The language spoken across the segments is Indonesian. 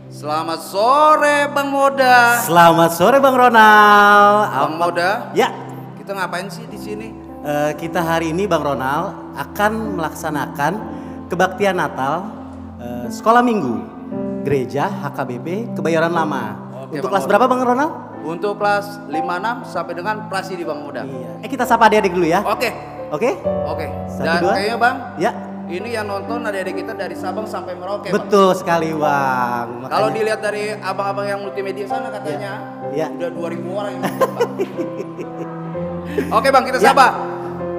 Selamat sore Bang Moda. Selamat sore Bang Ronald. Bang Moda. Ya. Kita ngapain sih di sini? Kita hari ini Bang Ronald akan melaksanakan kebaktian Natal sekolah minggu gereja HKBP Kebayoran Lama. Oke, untuk Bang kelas Moda. berapa Bang Ronald? Untuk kelas 5-6 sampai dengan Prasidi Bang Moda. Iya. Kita sapa adik-adik dulu ya. Oke. Oke? Oke. Satu, Dan dua. kayaknya Bang, Ya. ini yang nonton adik-adik kita dari Sabang sampai Merauke. Betul sekali Bang. Kalau Makanya- dilihat dari abang-abang yang multimedia sana katanya, Ya. udah 2000 orang yang nonton, Bang. Oke Bang, kita Ya. sapa.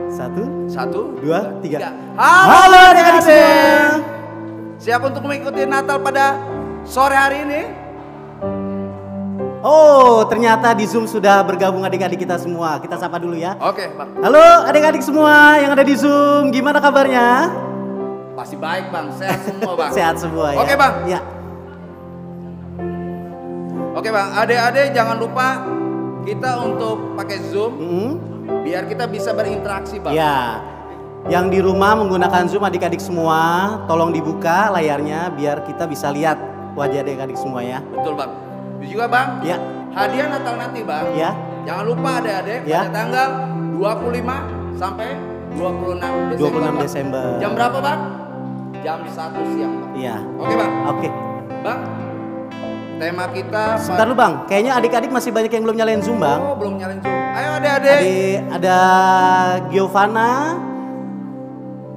Satu, 1, dua, tiga. Halo adik-adik semua. Siap untuk mengikuti Natal pada sore hari ini? Oh, ternyata di Zoom sudah bergabung adik-adik kita semua. Kita sapa dulu ya. Oke Bang. Halo adik-adik semua yang ada di Zoom, gimana kabarnya? Pasti baik Bang, sehat semua Bang. Sehat semua ya. Oke, Bang. Ya. Oke Bang, adik-adik jangan lupa kita untuk pakai Zoom Mm-mm. biar kita bisa berinteraksi Bang. Ya. Yang di rumah menggunakan Zoom adik-adik semua, tolong dibuka layarnya biar kita bisa lihat wajah adik-adik semua ya. Betul Bang. Itu juga Bang, Ya. hadiah Natal nanti Bang. Ya. Jangan lupa adik-adik Ya. pada tanggal 25 sampai 26 Desember. 26 Bang. Desember. Jam berapa Bang? Jam 1 siang Bang. Iya. Oke Bang. Oke. Bang, tema kita Sebentar dulu Bang, kayaknya adik-adik masih banyak yang belum nyalain Zoom Bang. Oh, belum nyalain Zoom. Ayo adik-adik. Ada Giovanna.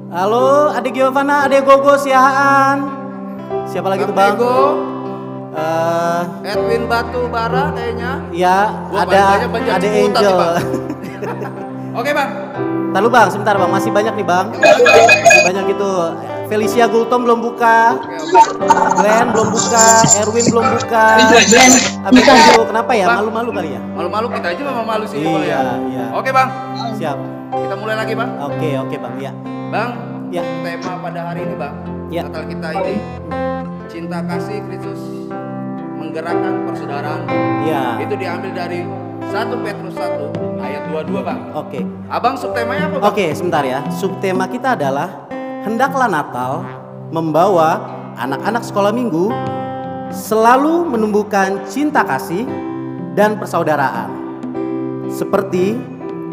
Halo, adik Giovanna, adik Gogo Siahaan. Siapa lagi tuh Bang? Ego, Eh, Edwin Batu Bara kayaknya. ya, Wah, ada banyak Angel. nih, Bang. Oke Bang. Ntar lu Bang, sebentar Bang, masih banyak nih Bang. Masih banyak itu. Felicia Gultom belum buka. Glenn belum buka, Erwin belum buka. Abis itu kenapa ya? Bang. Malu-malu kali ya? Malu-malu kita aja memang malu sih Bang, Iya, ya. iya. Oke Bang, Siap. kita mulai lagi Bang. Oke Bang, ya. Bang, Ya. tema pada hari ini Bang, Ya. Natal kita ini cinta kasih Kristus menggerakkan persaudaraan. Iya. Itu diambil dari 1 Petrus 1 ayat 22, Bang. Oke. Abang subtemanya apa, Bang? Oke, sebentar ya. Subtema kita adalah hendaklah Natal membawa anak-anak sekolah minggu selalu menumbuhkan cinta kasih dan persaudaraan. Seperti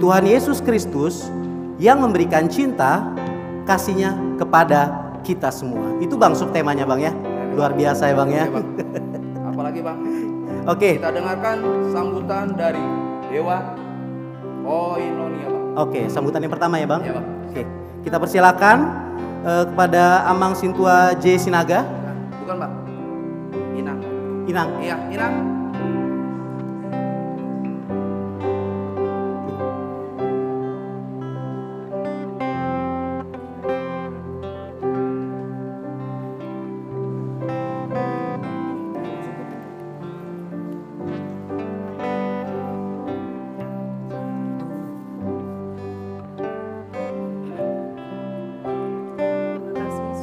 Tuhan Yesus Kristus yang memberikan cinta kasihnya kepada kita semua. Itu Bang subtemanya Bang ya. Luar biasa ya Bang ya. Oke, Bang. Apalagi, Bang? Oke. Kita dengarkan sambutan dari Dewa Koinonia, Bang. Oke, sambutan yang pertama ya Bang. Iya, Bang. Oke. Kita persilakan kepada Amang Sintua J Sinaga. Bukan, Bang. Inang. Inang. Iya, Inang.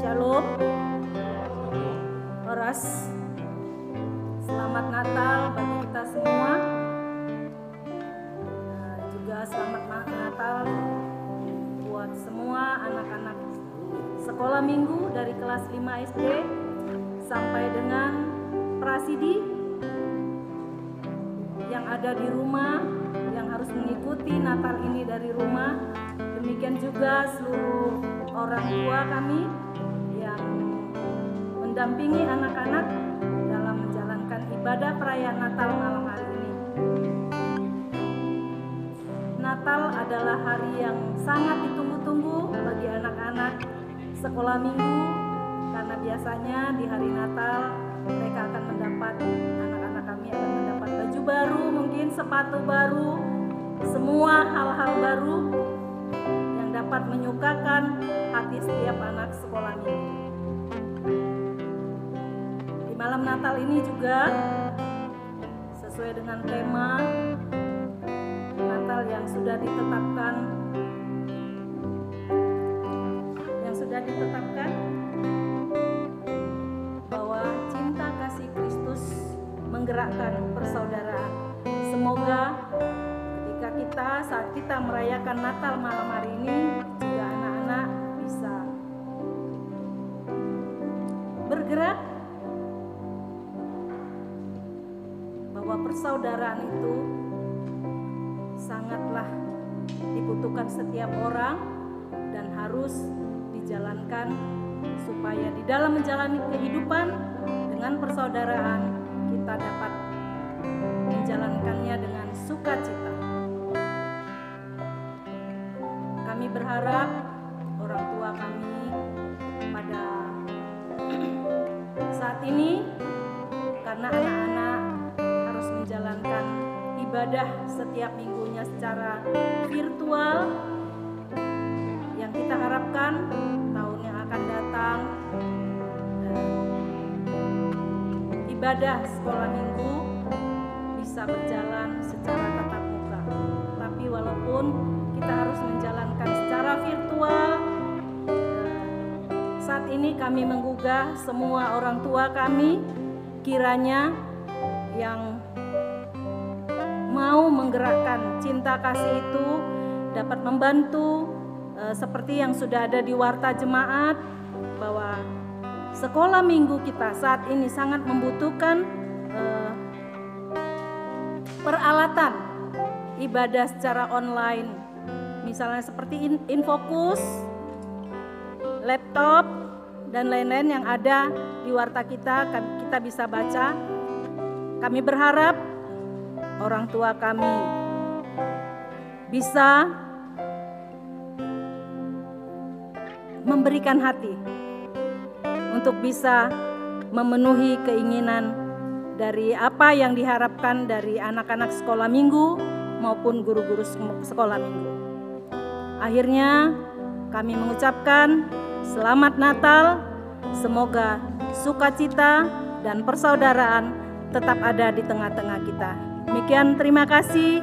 Shalom, Horas, selamat Natal bagi kita semua. Juga selamat Natal buat semua anak-anak sekolah minggu dari kelas 5 SD sampai dengan Prasidi yang ada di rumah, yang harus mengikuti Natal ini dari rumah. Demikian juga seluruh orang tua kami yang mendampingi anak-anak dalam menjalankan ibadah perayaan Natal malam hari ini. Natal adalah hari yang sangat ditunggu-tunggu bagi anak-anak sekolah minggu, karena biasanya di hari Natal mereka akan mendapat, anak-anak kami akan mendapat baju baru, mungkin sepatu baru, semua hal-hal baru yang dapat menyukakan hati setiap anak sekolah minggu. Di malam Natal ini juga sesuai dengan tema Natal yang sudah ditetapkan, bahwa cinta kasih Kristus menggerakkan persaudaraan. Semoga ketika saat kita merayakan Natal malam hari ini, juga anak-anak bisa bergerak bahwa persaudaraan itu sangatlah dibutuhkan setiap orang dan harus dijalankan, supaya di dalam menjalani kehidupan dengan persaudaraan kita dapat menjalankannya dengan sukacita. Kami berharap orang tua kami pada saat ini, karena anak-anak harus menjalankan ibadah setiap minggunya secara virtual, yang kita harapkan tahun yang akan datang ibadah sekolah minggu bisa berjalan secara tatap muka. Tapi walaupun kita harus menjalankan secara virtual, saat ini kami menggugah semua orang tua kami, kiranya yang mau menggerakkan cinta kasih itu dapat membantu, seperti yang sudah ada di Warta Jemaat, bahwa sekolah minggu kita saat ini sangat membutuhkan peralatan ibadah secara online, misalnya seperti Infokus, laptop, dan lain-lain yang ada di Warta kita bisa baca. Kami berharap orang tua kami bisa memberikan hati untuk bisa memenuhi keinginan dari apa yang diharapkan dari anak-anak sekolah minggu maupun guru-guru sekolah minggu. Akhirnya kami mengucapkan selamat Natal, semoga sukacita dan persaudaraan tetap ada di tengah-tengah kita. Demikian, terima kasih.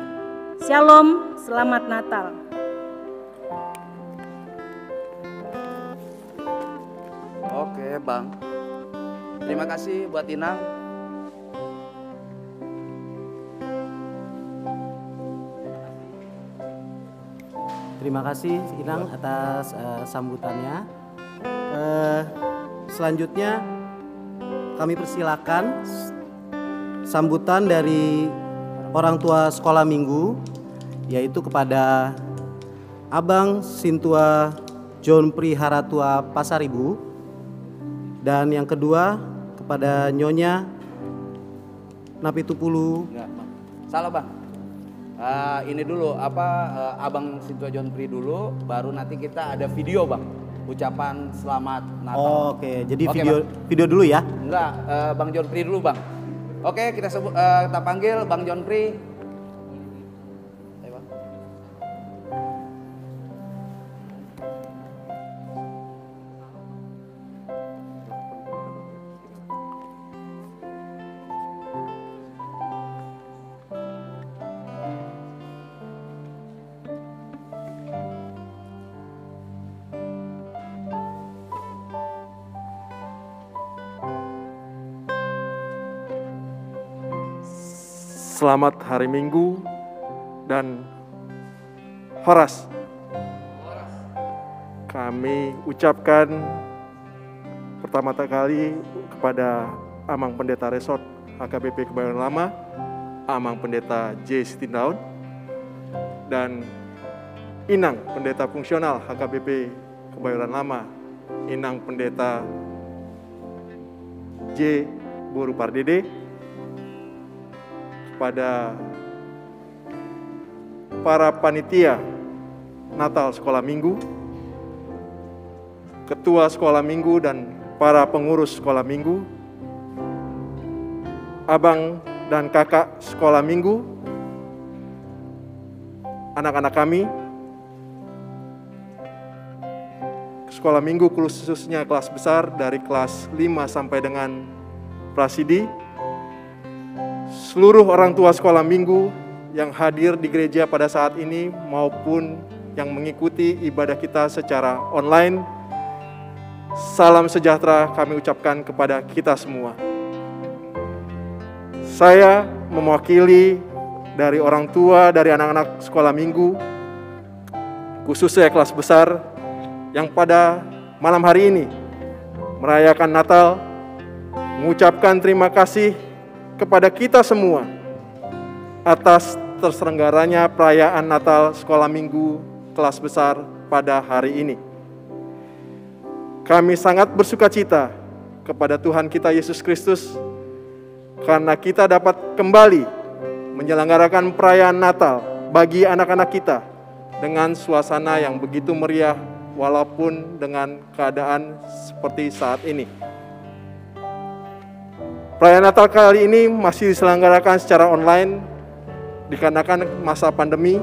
Shalom, selamat Natal. Oke, Bang. Terima kasih buat Inang. Terima kasih Inang atas sambutannya. Selanjutnya kami persilakan sambutan dari orang tua sekolah minggu, yaitu kepada Abang Sintua John Priharatua Pasaribu, dan yang kedua kepada Nyonya Napitupulu. Enggak, Bang. Salah, Bang. Ini dulu Abang Sintua John Pri dulu, baru nanti kita ada video, Bang. Ucapan selamat Natal. Oh, oke. Jadi video dulu ya. Enggak, Bang John Pri dulu, Bang. Oke, kita panggil Bang John Pri. Ayo, Bang. Selamat hari Minggu dan Horas. Kami ucapkan pertama kali kepada Amang Pendeta Resort HKBP Kebayoran Lama, Amang Pendeta J. Sitindaun, dan Inang Pendeta Fungsional HKBP Kebayoran Lama, Inang Pendeta J. Boru Pardede, pada para panitia Natal Sekolah Minggu, ketua Sekolah Minggu dan para pengurus Sekolah Minggu, abang dan kakak Sekolah Minggu, anak-anak kami, Sekolah Minggu khususnya kelas besar dari kelas 5 sampai dengan Prasidi, seluruh orang tua sekolah minggu yang hadir di gereja pada saat ini maupun yang mengikuti ibadah kita secara online, salam sejahtera kami ucapkan kepada kita semua. Saya mewakili dari orang tua dari anak-anak sekolah minggu, khususnya kelas besar, yang pada malam hari ini merayakan Natal, mengucapkan terima kasih kepada kita semua atas terselenggaranya perayaan Natal Sekolah Minggu kelas besar pada hari ini. Kami sangat bersukacita kepada Tuhan kita Yesus Kristus karena kita dapat kembali menyelenggarakan perayaan Natal bagi anak-anak kita dengan suasana yang begitu meriah walaupun dengan keadaan seperti saat ini. Perayaan Natal kali ini masih diselenggarakan secara online dikarenakan masa pandemi.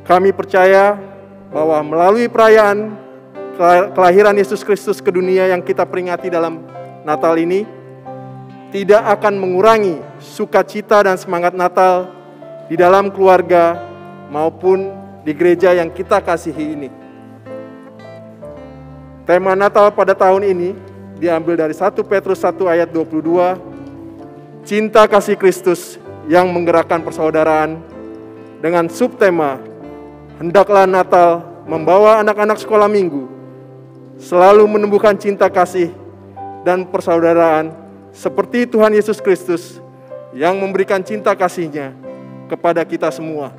Kami percaya bahwa melalui perayaan kelahiran Yesus Kristus ke dunia yang kita peringati dalam Natal ini, tidak akan mengurangi sukacita dan semangat Natal di dalam keluarga maupun di gereja yang kita kasihi ini. Tema Natal pada tahun ini diambil dari 1 Petrus 1 ayat 22, cinta kasih Kristus yang menggerakkan persaudaraan, dengan subtema, hendaklah Natal membawa anak-anak sekolah minggu selalu menumbuhkan cinta kasih dan persaudaraan seperti Tuhan Yesus Kristus yang memberikan cinta kasih-Nya kepada kita semua.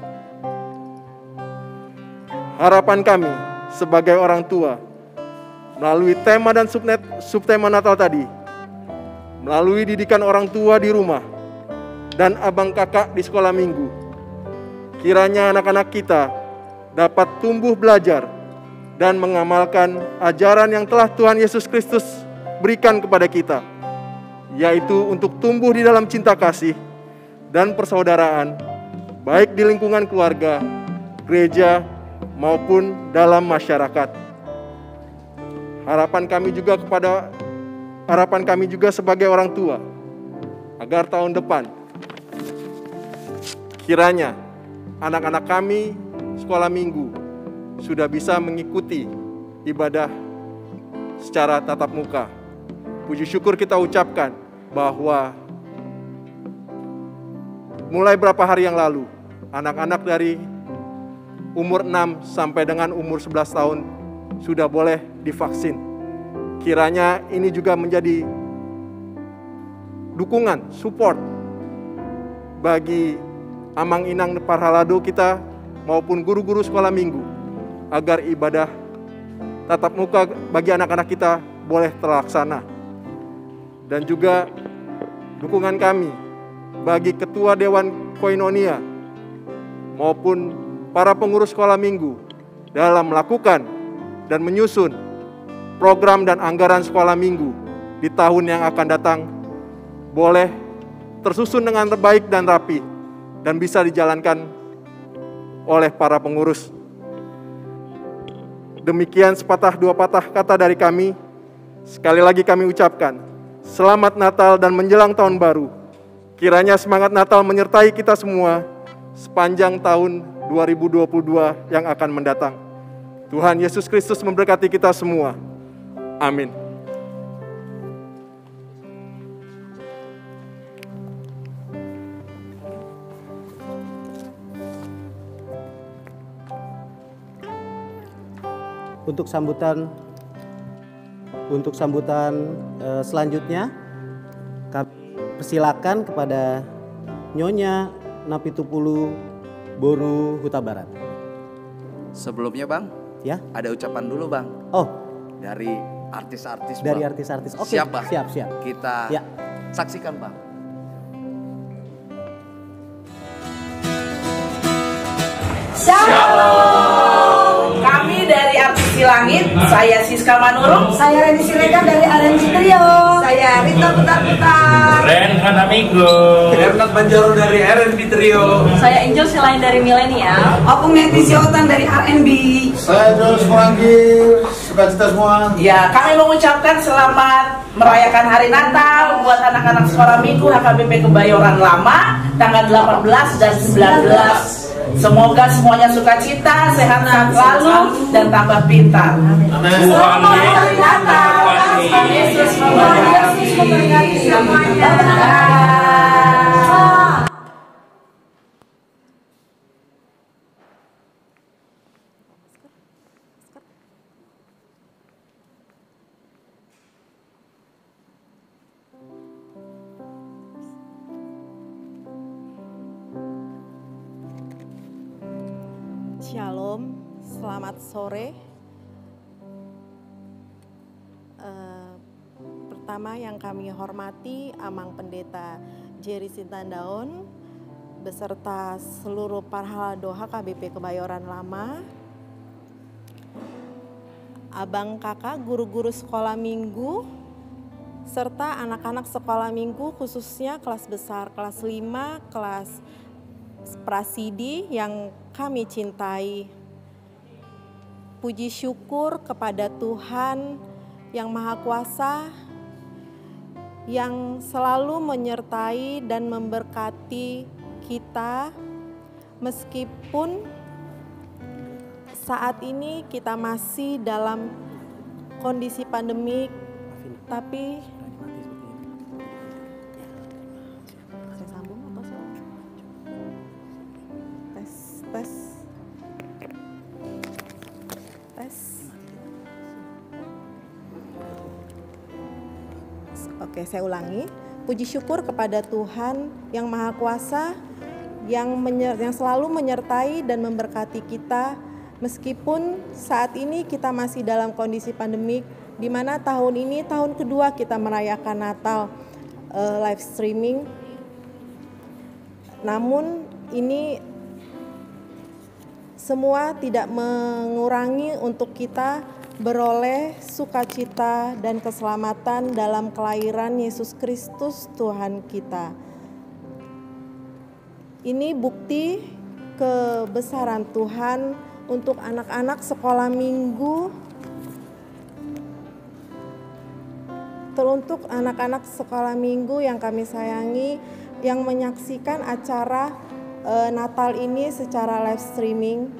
Harapan kami sebagai orang tua melalui tema dan subtema Natal tadi, melalui didikan orang tua di rumah dan abang kakak di sekolah minggu, kiranya anak-anak kita dapat tumbuh belajar dan mengamalkan ajaran yang telah Tuhan Yesus Kristus berikan kepada kita, yaitu untuk tumbuh di dalam cinta kasih dan persaudaraan, baik di lingkungan keluarga, gereja, maupun dalam masyarakat. Harapan kami juga sebagai orang tua, agar tahun depan kiranya anak-anak kami sekolah minggu sudah bisa mengikuti ibadah secara tatap muka. Puji syukur kita ucapkan bahwa mulai beberapa hari yang lalu, anak-anak dari umur 6 sampai dengan umur 11 tahun sudah boleh divaksin. Kiranya ini juga menjadi dukungan, support bagi Amang Inang Parhalado kita maupun guru-guru sekolah minggu agar ibadah tatap muka bagi anak-anak kita boleh terlaksana. Dan juga dukungan kami bagi Ketua Dewan Koinonia maupun para pengurus sekolah minggu dalam melakukan dan menyusun program dan anggaran sekolah minggu di tahun yang akan datang boleh tersusun dengan baik dan rapi dan bisa dijalankan oleh para pengurus. Demikian sepatah dua patah kata dari kami. Sekali lagi kami ucapkan Selamat Natal dan menjelang tahun baru. Kiranya semangat Natal menyertai kita semua sepanjang tahun 2022 yang akan mendatang. Tuhan Yesus Kristus memberkati kita semua. Amin. Untuk sambutan selanjutnya kami persilakan kepada Nyonya Napitupulu Boru Huta Barat. Sebelumnya Bang, Ya. ada ucapan dulu Bang Oh, dari artis-artis dari Bang. artis-artis. Oke, Siap Bang. siap. Kita Ya. saksikan Bang. Shalom. Kami dari Artis Silangit, saya Siska Manurung, Saya Reni Siregar dari RNG Trio. saya Rita Putar-Putar, Renhan Amigo, Bernard Banjaro dari RNB Trio. Saya Angel Silain dari Milenial. Opung Netisiotan dari RNB. Saya Jos Franggil, sukacita semua. Ya, kami mengucapkan selamat merayakan Hari Natal buat anak-anak sekolah minggu HKBP Kebayoran Lama tanggal 18 dan 19. Semoga semuanya sukacita, sehat selalu, dan tambah pintar. Selamat Hari Natal. Tuhan Yesus memberkati semuanya. Shalom, selamat sore. Pertama yang kami hormati Amang Pendeta Jerry Sintandaon beserta seluruh Parhalado HKBP Kebayoran Lama, abang kakak guru-guru sekolah minggu, serta anak-anak sekolah minggu khususnya kelas besar, kelas 5, kelas Prasidi yang kami cintai. Puji syukur kepada Tuhan yang Maha Kuasa yang selalu menyertai dan memberkati kita meskipun saat ini kita masih dalam kondisi pandemik, tapi saya sambung atau saya tes. Oke, saya ulangi. Puji syukur kepada Tuhan yang Maha Kuasa yang selalu menyertai dan memberkati kita meskipun saat ini kita masih dalam kondisi pandemik, di mana tahun ini tahun kedua kita merayakan Natal live streaming. Namun ini semua tidak mengurangi untuk kita beroleh sukacita dan keselamatan dalam kelahiran Yesus Kristus Tuhan kita. Ini bukti kebesaran Tuhan untuk anak-anak sekolah minggu, teruntuk anak-anak sekolah minggu yang kami sayangi, yang menyaksikan acara Natal ini secara live streaming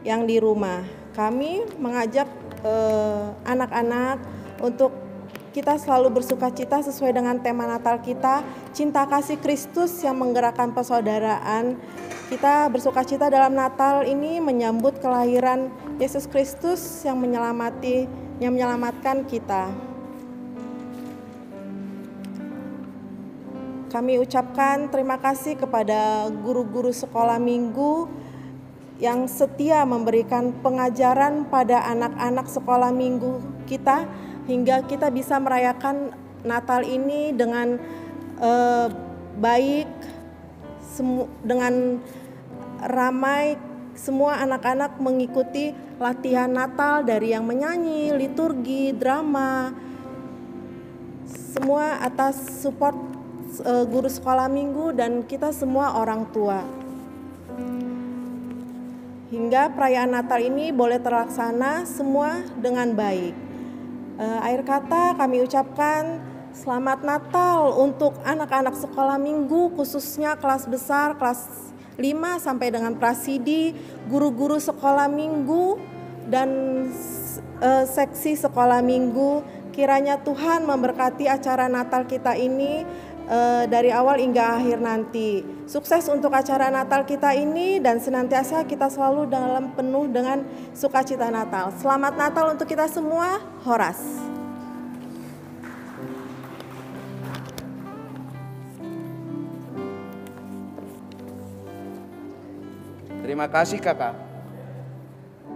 yang di rumah. Kami mengajak anak-anak untuk kita selalu bersukacita sesuai dengan tema Natal kita, cinta kasih Kristus yang menggerakkan persaudaraan. Kita bersukacita dalam Natal ini menyambut kelahiran Yesus Kristus yang menyelamatkan kita. Kami ucapkan terima kasih kepada guru-guru sekolah minggu yang setia memberikan pengajaran pada anak-anak sekolah minggu kita, hingga kita bisa merayakan Natal ini dengan baik, dengan ramai. Semua anak-anak mengikuti latihan Natal dari yang menyanyi, liturgi, drama, semua atas support guru sekolah minggu dan kita semua orang tua. Hingga perayaan Natal ini boleh terlaksana semua dengan baik. Akhir kata kami ucapkan selamat Natal untuk anak-anak sekolah minggu, khususnya kelas besar, kelas 5 sampai dengan prasidi, guru-guru sekolah minggu, dan seksi sekolah minggu. Kiranya Tuhan memberkati acara Natal kita ini dari awal hingga akhir nanti. Sukses untuk acara Natal kita ini dan senantiasa kita selalu dalam penuh dengan sukacita Natal. Selamat Natal untuk kita semua. Horas. Terima kasih kakak.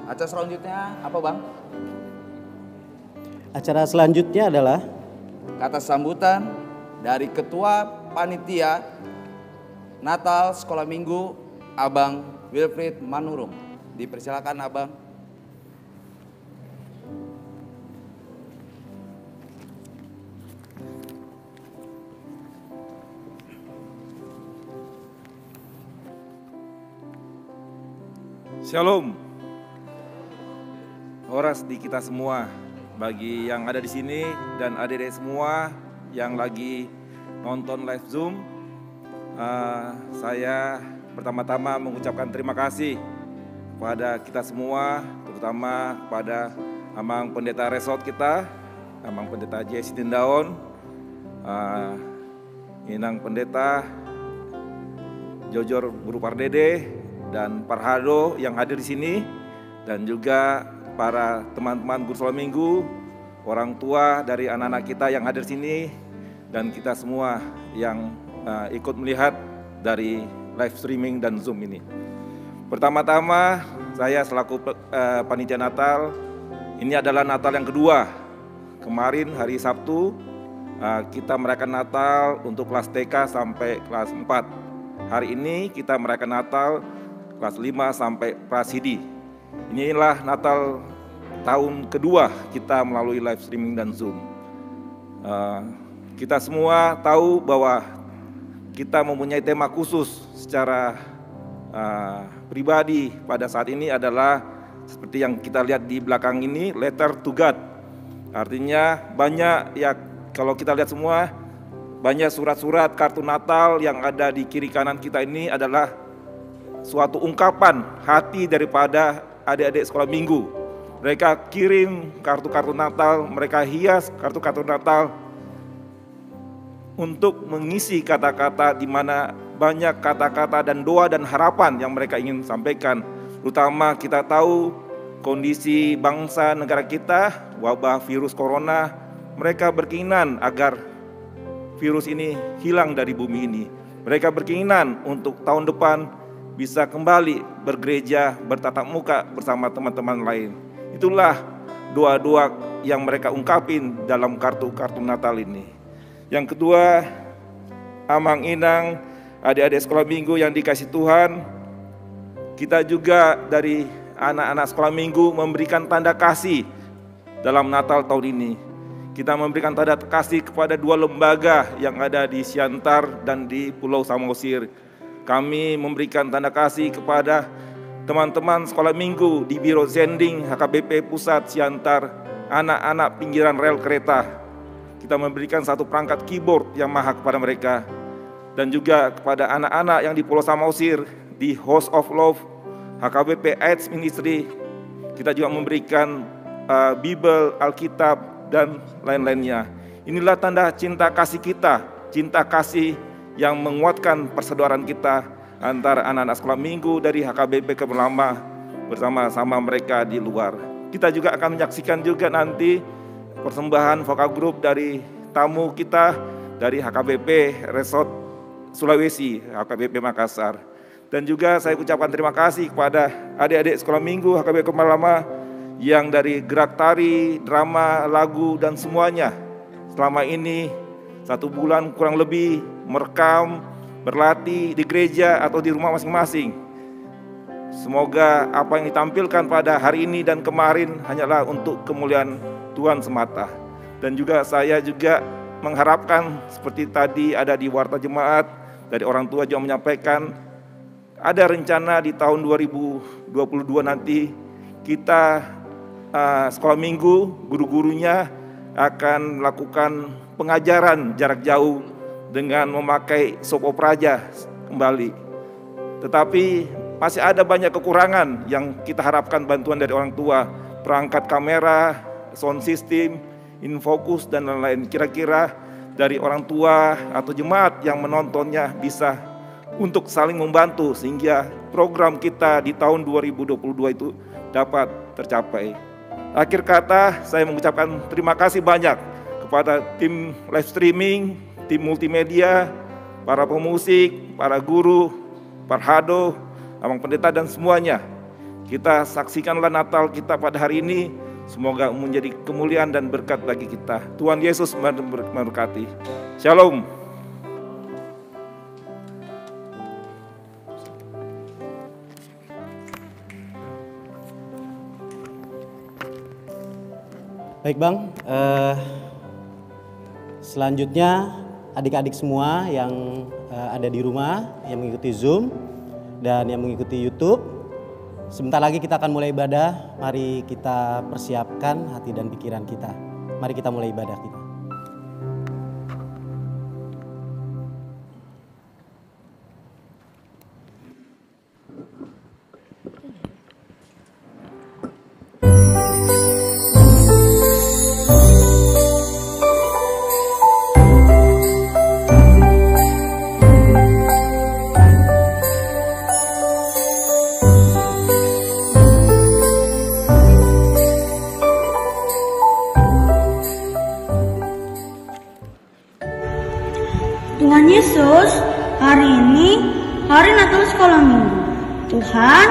Acara selanjutnya apa bang? Acara selanjutnya adalah Kata sambutan dari Ketua Panitia Natal Sekolah Minggu Abang Wilfried Manurung. Dipersilakan Abang. Shalom. Horas di kita semua, bagi yang ada di sini dan adik-adik semua yang lagi nonton live Zoom. Saya pertama-tama mengucapkan terima kasih kepada kita semua, terutama kepada Amang Pendeta Resort kita, Amang Pendeta Jesse Tindaon, Inang Pendeta Jojor Guru Pardede, dan Parhado yang hadir di sini, dan juga para teman-teman guru sekolah minggu, orang tua dari anak-anak kita yang hadir di sini, dan kita semua yang ikut melihat dari live streaming dan Zoom ini. Pertama-tama saya selaku panitia Natal, ini adalah Natal yang kedua. Kemarin hari Sabtu kita merayakan Natal untuk kelas TK sampai kelas 4. Hari ini kita merayakan Natal kelas 5 sampai prasidi. Inilah Natal tahun kedua kita melalui live streaming dan Zoom. Kita semua tahu bahwa kita mempunyai tema khusus secara pribadi pada saat ini adalah seperti yang kita lihat di belakang ini, Letter to God. Artinya banyak, ya kalau kita lihat semua, banyak surat-surat kartu Natal yang ada di kiri kanan kita ini adalah suatu ungkapan hati daripada adik-adik sekolah minggu. Mereka kirim kartu-kartu Natal, mereka hias kartu-kartu Natal untuk mengisi kata-kata di mana banyak kata-kata dan doa dan harapan yang mereka ingin sampaikan. Terutama kita tahu kondisi bangsa negara kita, wabah virus corona, mereka berkeinginan agar virus ini hilang dari bumi ini. Mereka berkeinginan untuk tahun depan bisa kembali bergereja, bertatap muka bersama teman-teman lain. Itulah doa-doa yang mereka ungkapin dalam kartu-kartu Natal ini. Yang kedua, Amang Inang, adik-adik sekolah minggu yang dikasih Tuhan, kita juga dari anak-anak sekolah minggu memberikan tanda kasih dalam Natal tahun ini. Kita memberikan tanda kasih kepada 2 lembaga yang ada di Siantar dan di Pulau Samosir. Kami memberikan tanda kasih kepada teman-teman sekolah minggu di Biro Zending HKBP Pusat Siantar, anak-anak pinggiran rel kereta. Kita memberikan 1 perangkat keyboard Yamaha kepada mereka. Dan juga kepada anak-anak yang di Pulau Samosir, di House of Love, HKBP AIDS Ministry, kita juga memberikan Bible, Alkitab, dan lain-lainnya. Inilah tanda cinta kasih kita, cinta kasih yang menguatkan persaudaraan kita antara anak-anak sekolah minggu dari HKBP Keberlama bersama-sama mereka di luar. Kita juga akan menyaksikan juga nanti persembahan vokal grup dari tamu kita dari HKBP Resort Sulawesi, HKBP Makassar. Dan juga saya ucapkan terima kasih kepada adik-adik sekolah minggu HKBP Keberlama yang dari gerak tari, drama, lagu, dan semuanya. Selama ini 1 bulan kurang lebih merekam, berlatih di gereja atau di rumah masing-masing. Semoga apa yang ditampilkan pada hari ini dan kemarin hanyalah untuk kemuliaan Tuhan semata. Dan juga saya juga mengharapkan seperti tadi ada di warta jemaat, dari orang tua juga menyampaikan, ada rencana di tahun 2022 nanti kita sekolah minggu, guru-gurunya akan melakukan pengajaran jarak jauh dengan memakai soap opera kembali. Tetapi masih ada banyak kekurangan yang kita harapkan bantuan dari orang tua, perangkat kamera, sound system, infocus dan lain-lain. Kira-kira dari orang tua atau jemaat yang menontonnya bisa untuk saling membantu sehingga program kita di tahun 2022 itu dapat tercapai. Akhir kata, saya mengucapkan terima kasih banyak kepada tim live streaming, tim multimedia, para pemusik, para guru, Parhado, abang pendeta dan semuanya. Kita saksikanlah Natal kita pada hari ini, semoga menjadi kemuliaan dan berkat bagi kita. Tuhan Yesus memberkati. Shalom. Baik Bang, selanjutnya adik-adik semua yang ada di rumah, yang mengikuti Zoom dan yang mengikuti YouTube, sebentar lagi kita akan mulai ibadah. Mari kita persiapkan hati dan pikiran kita. Mari kita mulai ibadah kita. Tuhan Yesus, hari ini hari Natal sekolah minggu. Tuhan,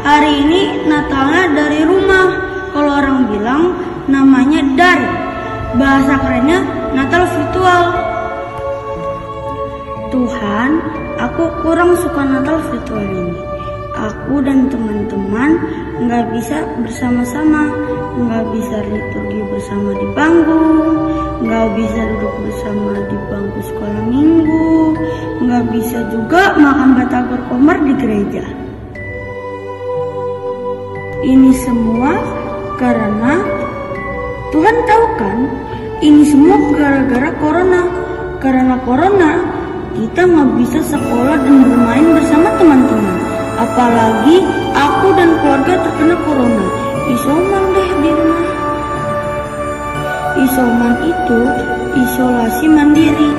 hari ini Natalnya dari rumah. Kalau orang bilang namanya dari. Bahasa kerennya Natal virtual. Tuhan, aku kurang suka Natal virtual ini. Aku dan teman-teman nggak bisa bersama-sama, nggak bisa liturgi bersama di panggung, nggak bisa duduk bersama di bangku sekolah minggu, nggak bisa juga makan batagor komer di gereja. Ini semua karena Tuhan tahu kan, ini semua gara-gara corona. Karena corona, kita nggak bisa sekolah dan bermain bersama teman-teman. Apalagi aku dan keluarga terkena corona. Isoman deh di rumah. Isoman itu isolasi mandiri.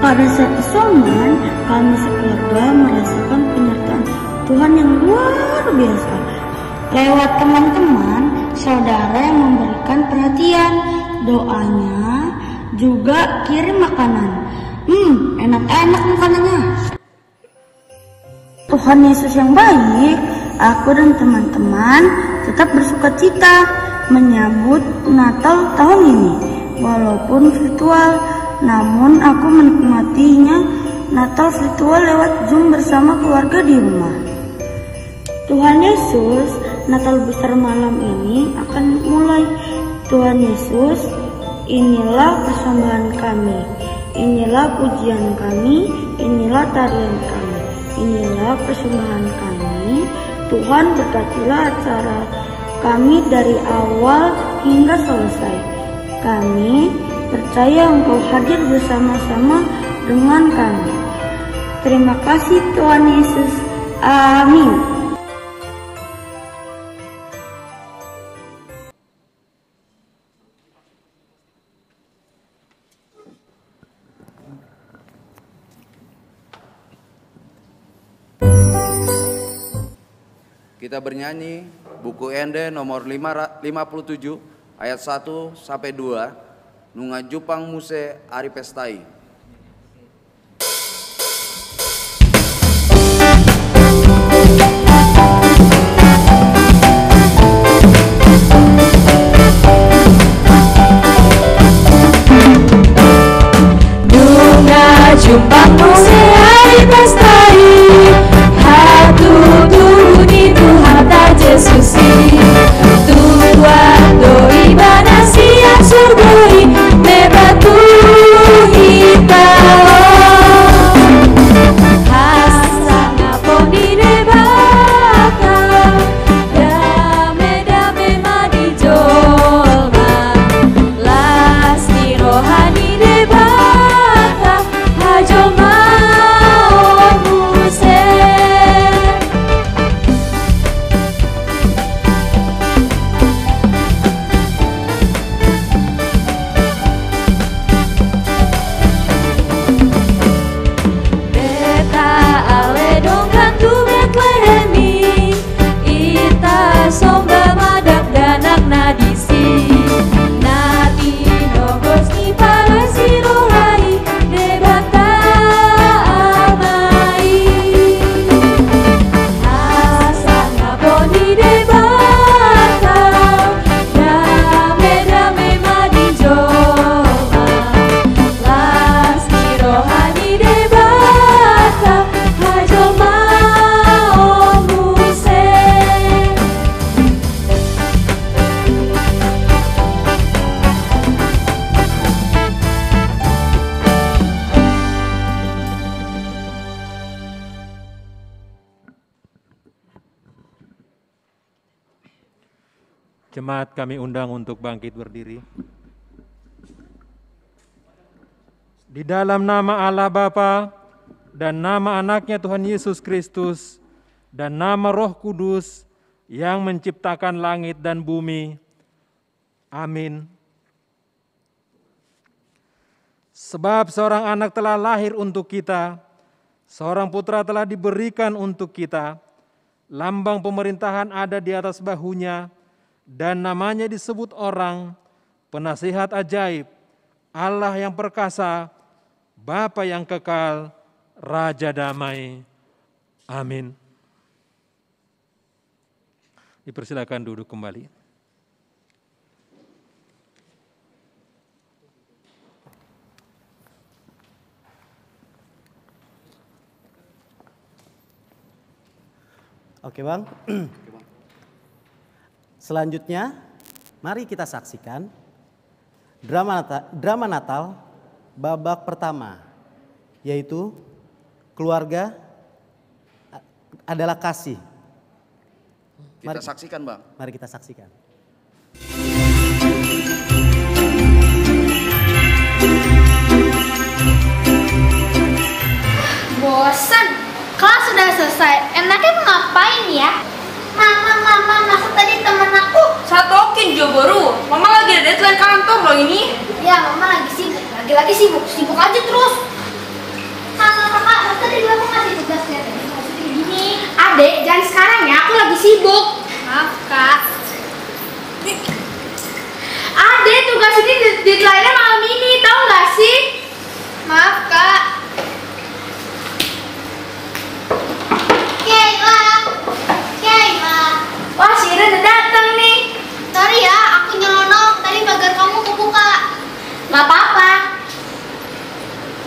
Pada saat isoman, kami sekeluarga merasakan penyertaan Tuhan yang luar biasa. Lewat teman-teman, saudara yang memberikan perhatian, doanya, juga kirim makanan. Enak-enak makanannya. Tuhan Yesus yang baik, aku dan teman-teman tetap bersukacita menyambut Natal tahun ini. Walaupun virtual, namun aku menikmatinya Natal virtual lewat Zoom bersama keluarga di rumah. Tuhan Yesus, Natal besar malam ini akan mulai. Tuhan Yesus, inilah persembahan kami, inilah pujian kami, inilah tarian kami. Inilah persembahan kami. Tuhan berkatilah acara kami dari awal hingga selesai. Kami percaya Engkau hadir bersama-sama dengan kami. Terima kasih Tuhan Yesus. Amin. Kita bernyanyi buku Ende nomor 57 ayat 1 sampai 2, Nunga Jupang Muse Ari Pestai. Nunga Jupang Muse Ari Pestai, hatu turuni Tuhan tak Yesusi, Tuhan doi banasi yang surgoi nebatu hitao, hasang apon di debata, dame madi jolma, lasti rohani debata, hajolma omuse. Beta ale dongkan tu Betlehemi, ita somba madak danak nadisi, nati nogos ni palasi rohai debata amai, asang apon di debata, dame madi jolma, lasti rohani debata, hajolma omuse. Jemaat kami undang untuk bangkit berdiri. Di dalam nama Allah Bapa dan nama anaknya Tuhan Yesus Kristus dan nama Roh Kudus yang menciptakan langit dan bumi. Amin. Sebab seorang anak telah lahir untuk kita, seorang putra telah diberikan untuk kita, lambang pemerintahan ada di atas bahunya, dan namanya disebut orang, penasihat ajaib, Allah yang perkasa, Bapa yang kekal, Raja damai. Amin. Dipersilakan duduk kembali. Oke Bang. Selanjutnya, mari kita saksikan drama Natal babak pertama, yaitu keluarga adalah kasih. Kita saksikan Bang. Mari kita saksikan. Bosan, kelas sudah selesai. Enaknya mau ngapain ya? Mama, masa tadi temen aku Satokin Jo baru. Mama lagi ada deadline kantor loh ini. ya mama lagi sibuk, lagi sibuk aja terus. Kakak, masa tadi aku ngasih tugas lihat gini. Adek, jangan sekarang ya, aku lagi sibuk. Maaf kak. Adek, tugas ini deadline-nya malam ini, tahu nggak sih? Maaf kak. Kayla. Wah, si Ira udah datang nih. Sorry ya, aku nyelonong. Tadi pagar kamu kebuka. Gak apa-apa.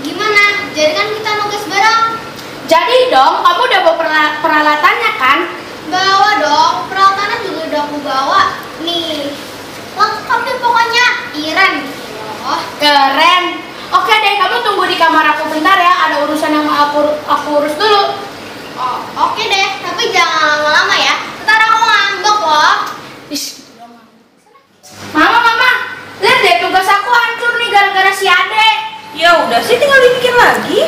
Gimana? Jadi kan kita nugas bareng. Jadi dong, kamu udah bawa peralatannya kan? Bawa dong, peralatannya juga udah aku bawa. Nih, lengkap deh pokoknya. Iren. Oh, keren. Oke deh, kamu tunggu di kamar aku bentar ya. Ada urusan yang mau aku urus dulu. Oh, oke deh, tapi jangan lama-lama ya. Ntar aku ngambek loh. Mama, lihat deh tugas aku hancur nih gara-gara si Ade. Ya udah sih, tinggal dibikin lagi.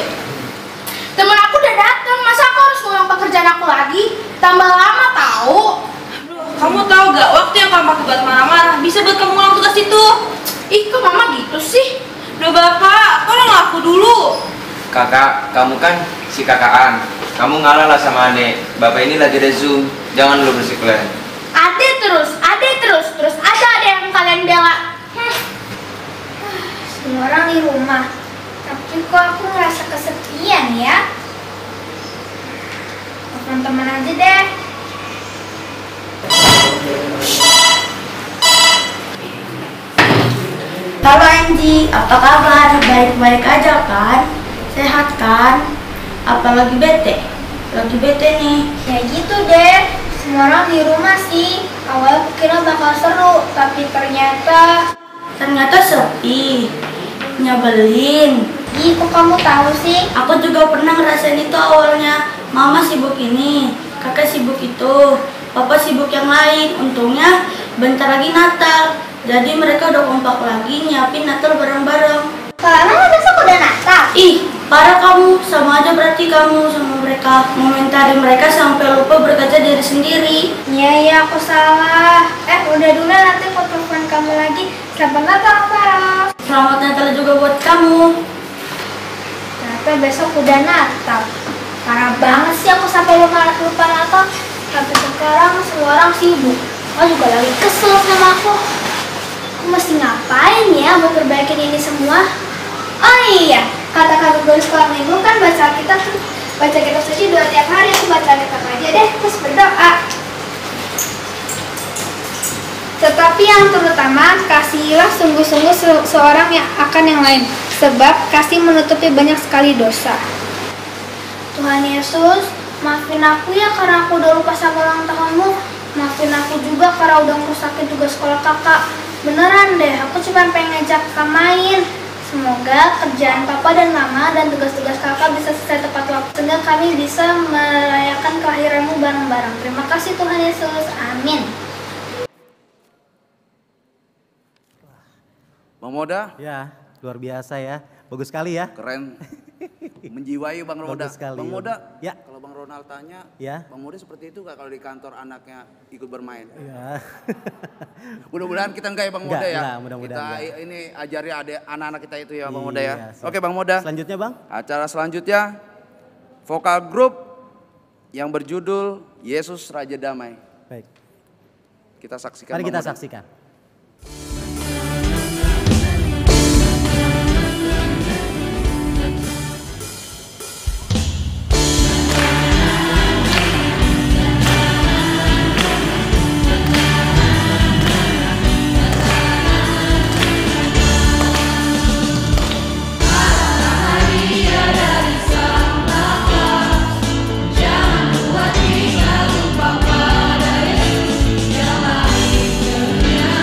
Temen aku udah datang, masa aku harus ngulang pekerjaan aku lagi? Tambah lama tahu. Aduh, kamu tahu gak waktu yang kamu pakai buat marah-marah bisa buat kamu ngulang tugas itu? Ih, kok mama gitu sih? Udah bapak, tolong aku dulu. Kakak, kamu kan si kakaan. Kamu ngalah lah sama Ane. Bapak ini lagi ada Zoom. Jangan lu bersih kalian. Ade terus ada yang kalian bela. Semua orang di rumah, tapi kok aku ngerasa kesepian ya. Telepon teman aja deh. Halo Angie, apa kabar? Baik-baik aja kan? Sehat kan? Apalagi bete? Lagi bete nih. Ya gitu deh. Semua orang di rumah sih. Awalnya aku kira bakal seru, tapi ternyata sepi. Nyebelin. Ih, kok kamu tahu sih? Aku juga pernah ngerasain itu awalnya. Mama sibuk ini, kakak sibuk itu, papa sibuk yang lain. Untungnya bentar lagi Natal. Jadi mereka udah kompak lagi nyiapin Natal bareng-bareng. Karena besok udah Natal. Ih, parah kamu. Sama aja berarti kamu sama mereka. Ngomentari mereka sampai lupa berkaca diri sendiri. Iya, aku salah. Udah dulu, nanti aku telepon kamu lagi. Selamat Natal, Farah. Selamat Natal juga buat kamu. Ternyata besok udah Natal. Parah banget sih aku sampai lupa Natal. Tapi sekarang semua orang sibuk. Aku juga lagi kesel sama aku. Aku mesti ngapain ya buat perbaikin ini semua? Oh iya, kata-kata guru sekolah minggu kan baca kitab suci 2 tiap hari. Aku baca kitab aja deh, terus berdoa. Tetapi yang terutama, kasihilah sungguh-sungguh seorang yang akan yang lain, sebab kasih menutupi banyak sekali dosa. Tuhan Yesus, maafin aku ya karena aku udah lupa sama ulang tahunmu. Maafin aku juga karena udah ngerusakin tugas sekolah kakak. Beneran deh, aku cuma pengen ngajak kakak main. Semoga kerjaan papa dan mama dan tugas-tugas kakak bisa selesai tepat waktu, sehingga kami bisa merayakan kelahiranmu bareng-bareng. Terima kasih Tuhan Yesus, amin. Bang Moda? Ya, luar biasa ya. Bagus sekali ya. Keren. Menjiwai Bang Roda. Bagus sekali. Bang Moda, ya. Kalau Bang Ronald tanya, ya. Bang Moda seperti itu gak kalau di kantor anaknya ikut bermain? Ya. Mudah-mudahan kita enggak ya Bang Moda ya. Enggak, mudah-mudahan kita ini ajari anak-anak kita itu ya Bang Moda Iya, ya. Oke Bang Moda. Selanjutnya Bang. Acara selanjutnya vokal grup yang berjudul Yesus Raja Damai. Baik. Kita saksikan. Mari Bang kita Moda. saksikan. Jangan lupa pada Yesus yang lahir dunia.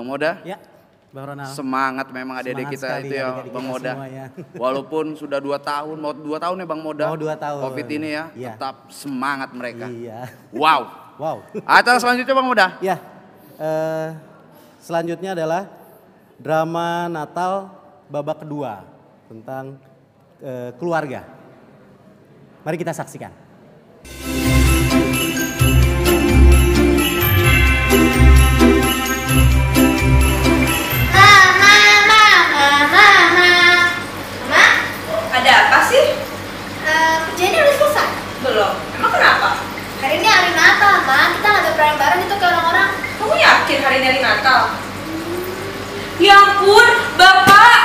Moda? Ya, Bang Ronald. Semangat memang adik-adik kita Semangat itu sekali ya, adik-adik Bang kita Moda. semuanya. Walaupun sudah 2 tahun, mau 2 tahun ya Bang Moda. Mau 2 tahun. Covid ini ya, Iya. tetap semangat mereka. Iya. Wow. Wow. Acara selanjutnya Bang Moda. Ya, selanjutnya adalah drama Natal babak kedua tentang keluarga. Mari kita saksikan. Ada apa sih? Kerjanya udah selesai? Belum. Emang kenapa? Hari ini hari Natal, Ma. Kita nggak ada bareng-bareng gitu kayak orang-orang. Kamu yakin hari ini hari Natal? Ya ampun, Bapak.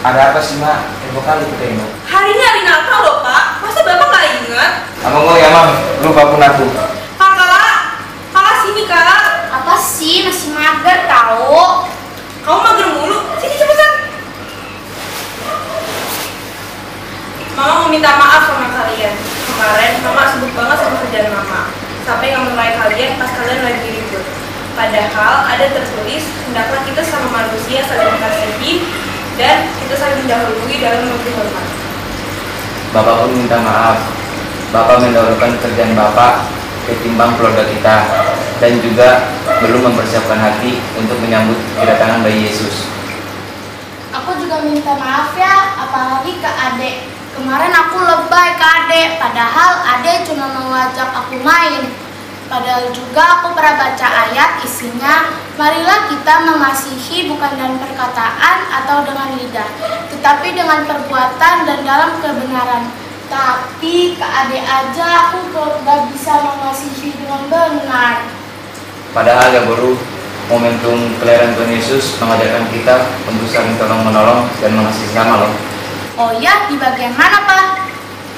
Ada apa sih, Mak? Ibu kali kita ini. Hari ini hari Natal loh, Pak. Masa Bapak nggak ingat? Abang ya, Mam. Lupa pun aku. Kakak sini, Kak. Apa sih? Masih mager tahu. Kamu mager mulu. Sini cepetan. Mama mau minta maaf sama kalian. Kemarin Mama sibuk banget sama kerjaan Mama. Sampai nggak memulai kalian pas kalian lagi libur. Padahal ada tertulis, hendaklah kita sama manusia saling mengasihi dan kita saling mendahului dalam memberi hormat. Bapak pun minta maaf. Bapak mendahulukan kerjaan Bapak ketimbang keluarga kita dan juga belum mempersiapkan hati untuk menyambut kedatangan bayi Yesus. Aku juga minta maaf ya, apalagi ke adek. Kemarin aku lebay ke adek, padahal adek cuma mau ngajak aku main. Padahal juga aku pernah baca ayat isinya, marilah kita mengasihi bukan dengan perkataan atau dengan lidah, tetapi dengan perbuatan dan dalam kebenaran. Tapi ke adek aja aku gak bisa mengasihi dengan benar. Padahal ya guru, momentum kelahiran Tuhan Yesus mengajarkan kita untuk saling tolong-menolong dan mengasihi sesama loh. Oh ya, di bagian mana Pak?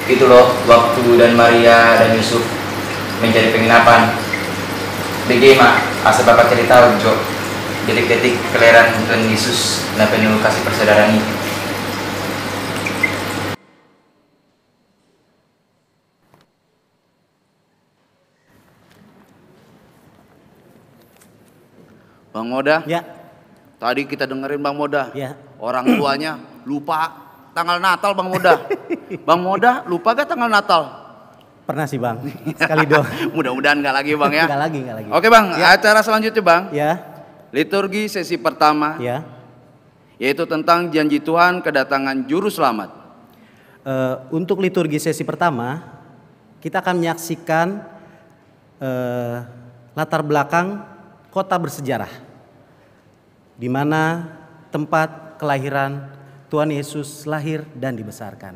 Itu loh, waktu dan Maria dan Yusuf mencari penginapan. BG Mak, asal Bapak cerita Jo, detik-detik kelahiran Tuhan Yesus dan penuh kasih persaudaraan ini. Bang Moda. Ya. Tadi kita dengerin Bang Moda. Ya. Orang tuanya lupa tanggal Natal Bang Moda. Bang Moda lupa gak tanggal Natal? Pernah sih Bang, sekali doang. Mudah-mudahan gak lagi Bang ya. Gak lagi. Oke Bang, Ya. acara selanjutnya Bang. Ya. Liturgi sesi pertama. Ya. Yaitu tentang janji Tuhan kedatangan juru selamat. Untuk liturgi sesi pertama, kita akan menyaksikan latar belakang kota bersejarah, di mana tempat kelahiran Tuhan Yesus lahir dan dibesarkan.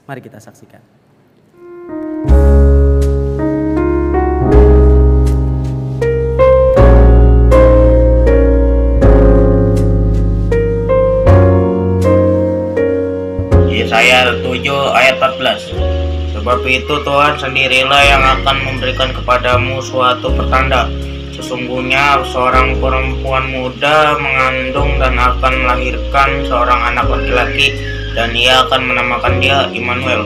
Mari kita saksikan. Yesaya 7 ayat 14. Sebab itu Tuhan sendirilah yang akan memberikan kepadamu suatu pertanda. Sesungguhnya seorang perempuan muda mengandung dan akan melahirkan seorang anak laki-laki, dan ia akan menamakan dia Immanuel.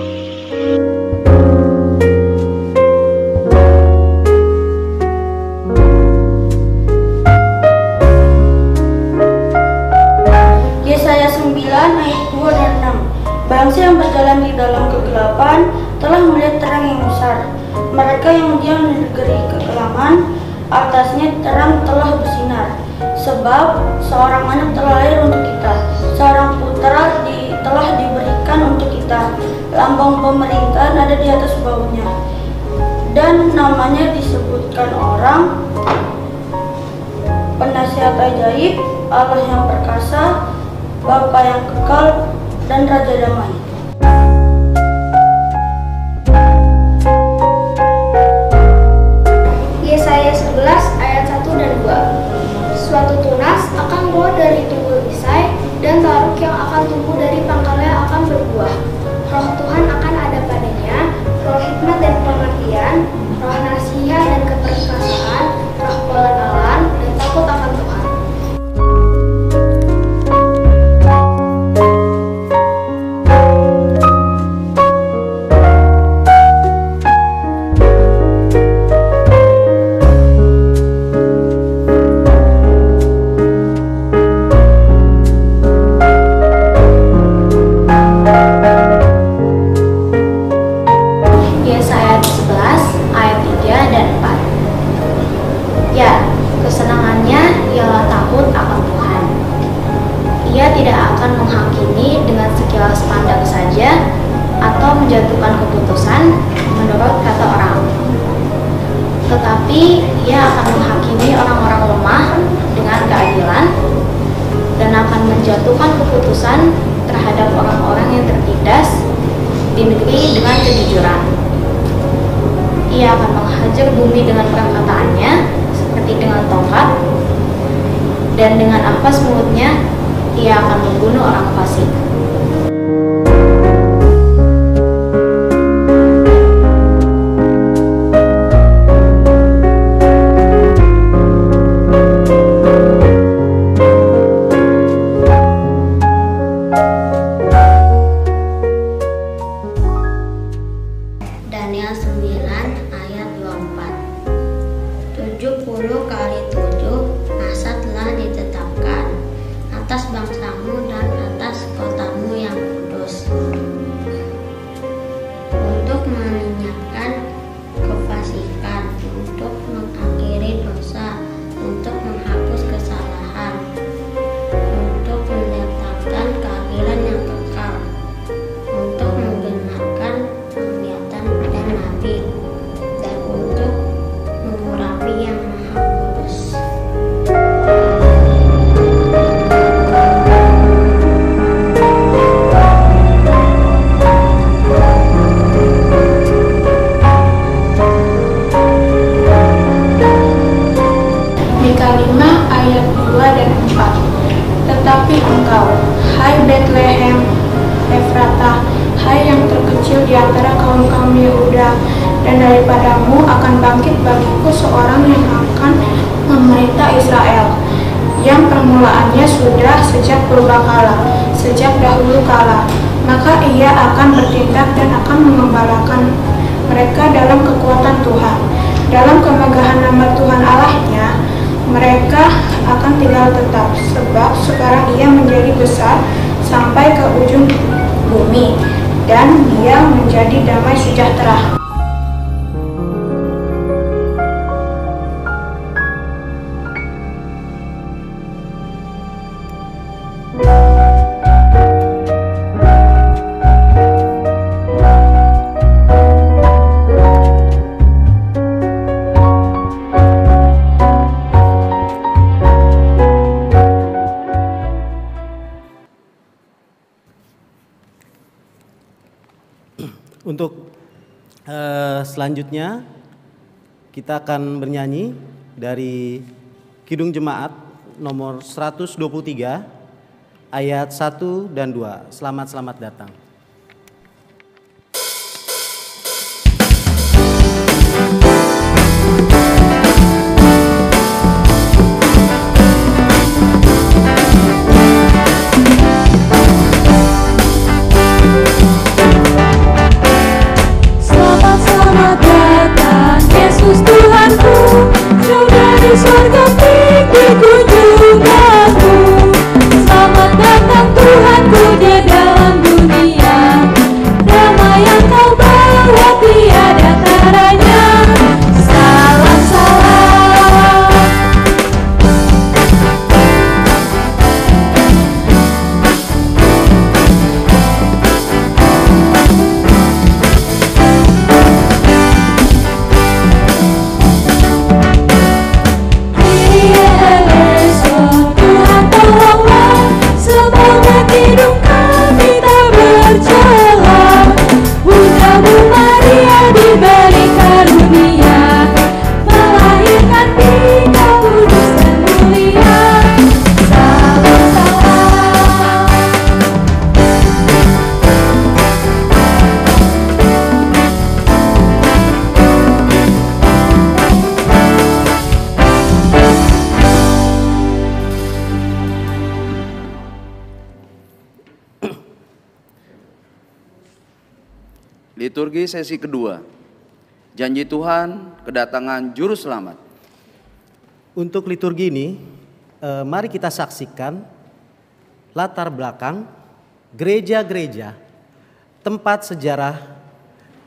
Yesaya 9 ayat 2 dan 6. Bangsa yang berjalan di dalam kegelapan telah melihat terang yang besar. Mereka yang diam di negeri kekelaman, atasnya terang telah bersinar. Sebab seorang anak telah lahir untuk kita, seorang putra telah diberikan untuk kita. Lambang pemerintahan ada di atas bahunya, dan namanya disebutkan orang Penasihat Ajaib, Allah yang perkasa, Bapa yang kekal, dan Raja Damai. Yesaya 11 ayat 1 dan 2. Suatu tunas akan keluar dari tubuh Isai, dan taruk yang akan tumbuh dari pangkalnya akan berbuah. Roh Tuhan akan ada padanya, roh hikmat dan pengertian, roh nasihat dan keperkasaan, roh pengenalan dan takut akan Tuhan. atau menjatuhkan keputusan menurut kata orang. Tetapi ia akan menghakimi orang-orang lemah dengan keadilan dan akan menjatuhkan keputusan terhadap orang-orang yang tertindas di negeri dengan kejujuran. Ia akan menghajar bumi dengan perkataannya seperti dengan tongkat, dan dengan ampas mulutnya ia akan membunuh orang fasik. Daniel 9 ayat 24. 70 kali 7 masa telah ditetapkan atas bangsamu dan atas kotamu yang kudus, untuk melenyapkan kefasikan, untuk mengakhiri dosa, untuk menghapus kesalahan, untuk mendatangkan keadilan yang kekal, untuk menggenapkan penglihatan dan nabi, dan untuk mengurapi yang maha kudus. Mika 5 ayat 2 dan 4. Tetapi engkau, hai Bethlehem Efratah, hai yang terkecil di antara kaum-kaum Yehuda, dan daripadamu akan bangkit bagiku seorang yang akan memerintah Israel, yang permulaannya sudah sejak purbakala, sejak dahulu kala. Maka ia akan bertindak dan akan mengembalakan mereka dalam kekuatan Tuhan, dalam kemegahan nama Tuhan Allahnya. Mereka akan tinggal tetap, sebab sekarang ia menjadi besar sampai ke ujung bumi, dan dia menjadi damai sejahtera. Untuk selanjutnya kita akan bernyanyi dari Kidung Jemaat nomor 123 ayat 1 dan 2. Selamat datang. Selamat datang Yesus Tuhanku, sudah di surga tinggi kunjunganmu. Selamat datang Tuhanku di dalam dunia, damai yang kau bawa tiada taranya. Salam salam. Tuhan tolonglah, semoga hidup kami tak bercelah. Putramu Maria diberi karunia, melahirkan Bikira kudus dan mulia. Salam salam. Liturgi sesi kedua. Janji Tuhan, kedatangan juru selamat. Untuk liturgi ini, mari kita saksikan latar belakang gereja-gereja tempat sejarah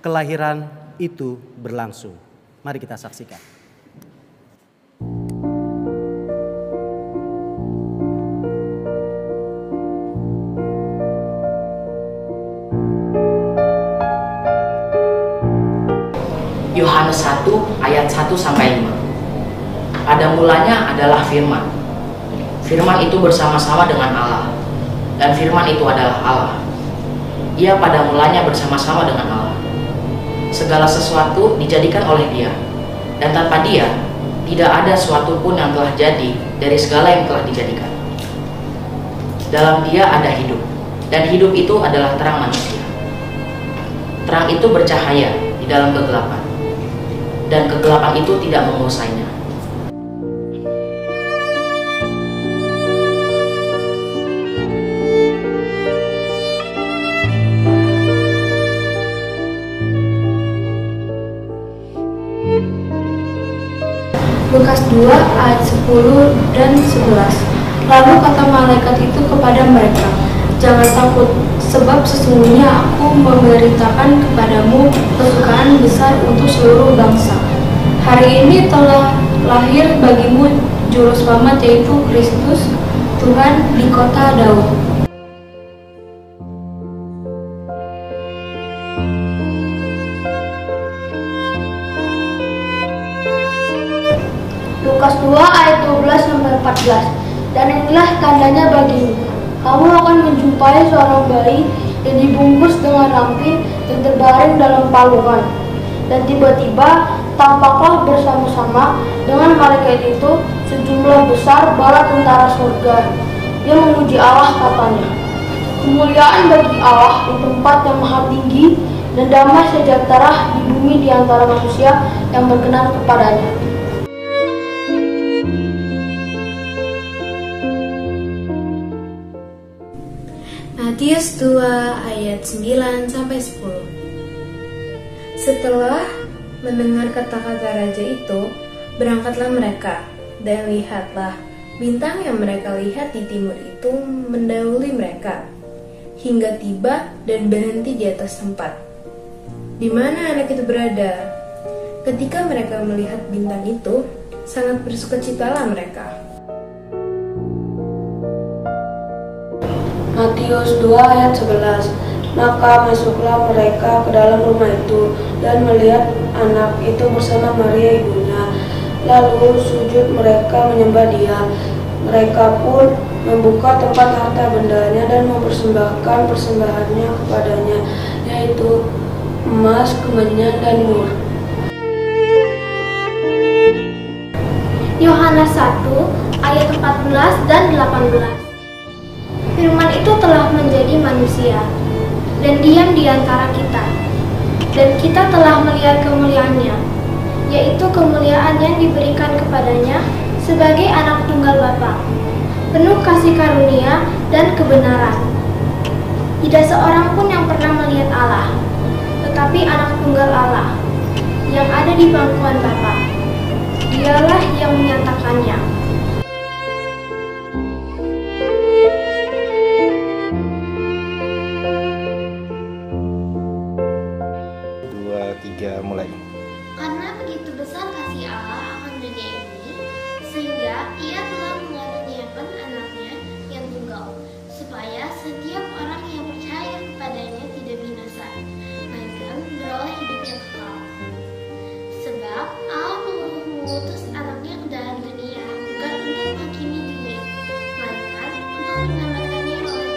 kelahiran itu berlangsung. Mari kita saksikan. Yohanes 1 ayat 1 sampai 5. Pada mulanya adalah firman. Firman itu bersama-sama dengan Allah. Dan firman itu adalah Allah. Ia pada mulanya bersama-sama dengan Allah. Segala sesuatu dijadikan oleh Dia. Dan tanpa Dia, tidak ada suatu pun yang telah jadi dari segala yang telah dijadikan. Dalam Dia ada hidup. Dan hidup itu adalah terang manusia. Terang itu bercahaya di dalam kegelapan. Dan kegelapan itu tidak menguasainya. Lukas 2 ayat 10 dan 11. Lalu kata malaikat itu kepada mereka, "Jangan takut, sebab sesungguhnya aku memberitakan kepadamu kesukaan besar untuk seluruh bangsa. Hari ini telah lahir bagimu juru selamat, yaitu Kristus Tuhan di kota Daud." Lukas 2 ayat 12 sampai 14. Dan inilah tandanya bagimu. Kamu akan menjumpai seorang bayi yang dibungkus dengan ramping dan terbaring dalam palungan. Dan tiba-tiba tampaklah bersama-sama dengan malaikat itu sejumlah besar bala tentara surga yang memuji Allah, katanya, "Kemuliaan bagi Allah di tempat yang maha tinggi, dan damai sejahtera di bumi di antara manusia yang berkenan kepadanya." Matius 2 ayat 9 sampai 10. Setelah mendengar kata-kata raja itu, berangkatlah mereka, dan lihatlah, bintang yang mereka lihat di timur itu mendahului mereka, hingga tiba dan berhenti di atas tempat di mana anak itu berada. Ketika mereka melihat bintang itu, sangat bersukacitalah mereka. Matius 2 ayat 11. Maka masuklah mereka ke dalam rumah itu dan melihat anak itu bersama Maria ibunya. Lalu sujud mereka menyembah Dia. Mereka pun membuka tempat harta bendanya dan mempersembahkan persembahannya kepadanya, yaitu emas, kemenyan, dan mur. Yohanes 1 ayat 14 dan 18. Firman itu telah menjadi manusia dan diam di antara kita, dan kita telah melihat kemuliaannya, yaitu kemuliaan yang diberikan kepadanya sebagai anak tunggal Bapa, penuh kasih karunia dan kebenaran. Tidak seorang pun yang pernah melihat Allah, tetapi anak tunggal Allah yang ada di pangkuan Bapa, Dialah yang menyatakannya. Mulai. Karena begitu besar kasih Allah akan dunia ini, sehingga Ia telah mengaruniakan anaknya yang tunggal, supaya setiap orang yang percaya kepadanya tidak binasa, melainkan beroleh hidup yang kekal. Sebab Allah mengutus anaknya ke dalam dunia bukan untuk menghakimi dunia, melainkan untuk menyelamatkannya oleh Dia.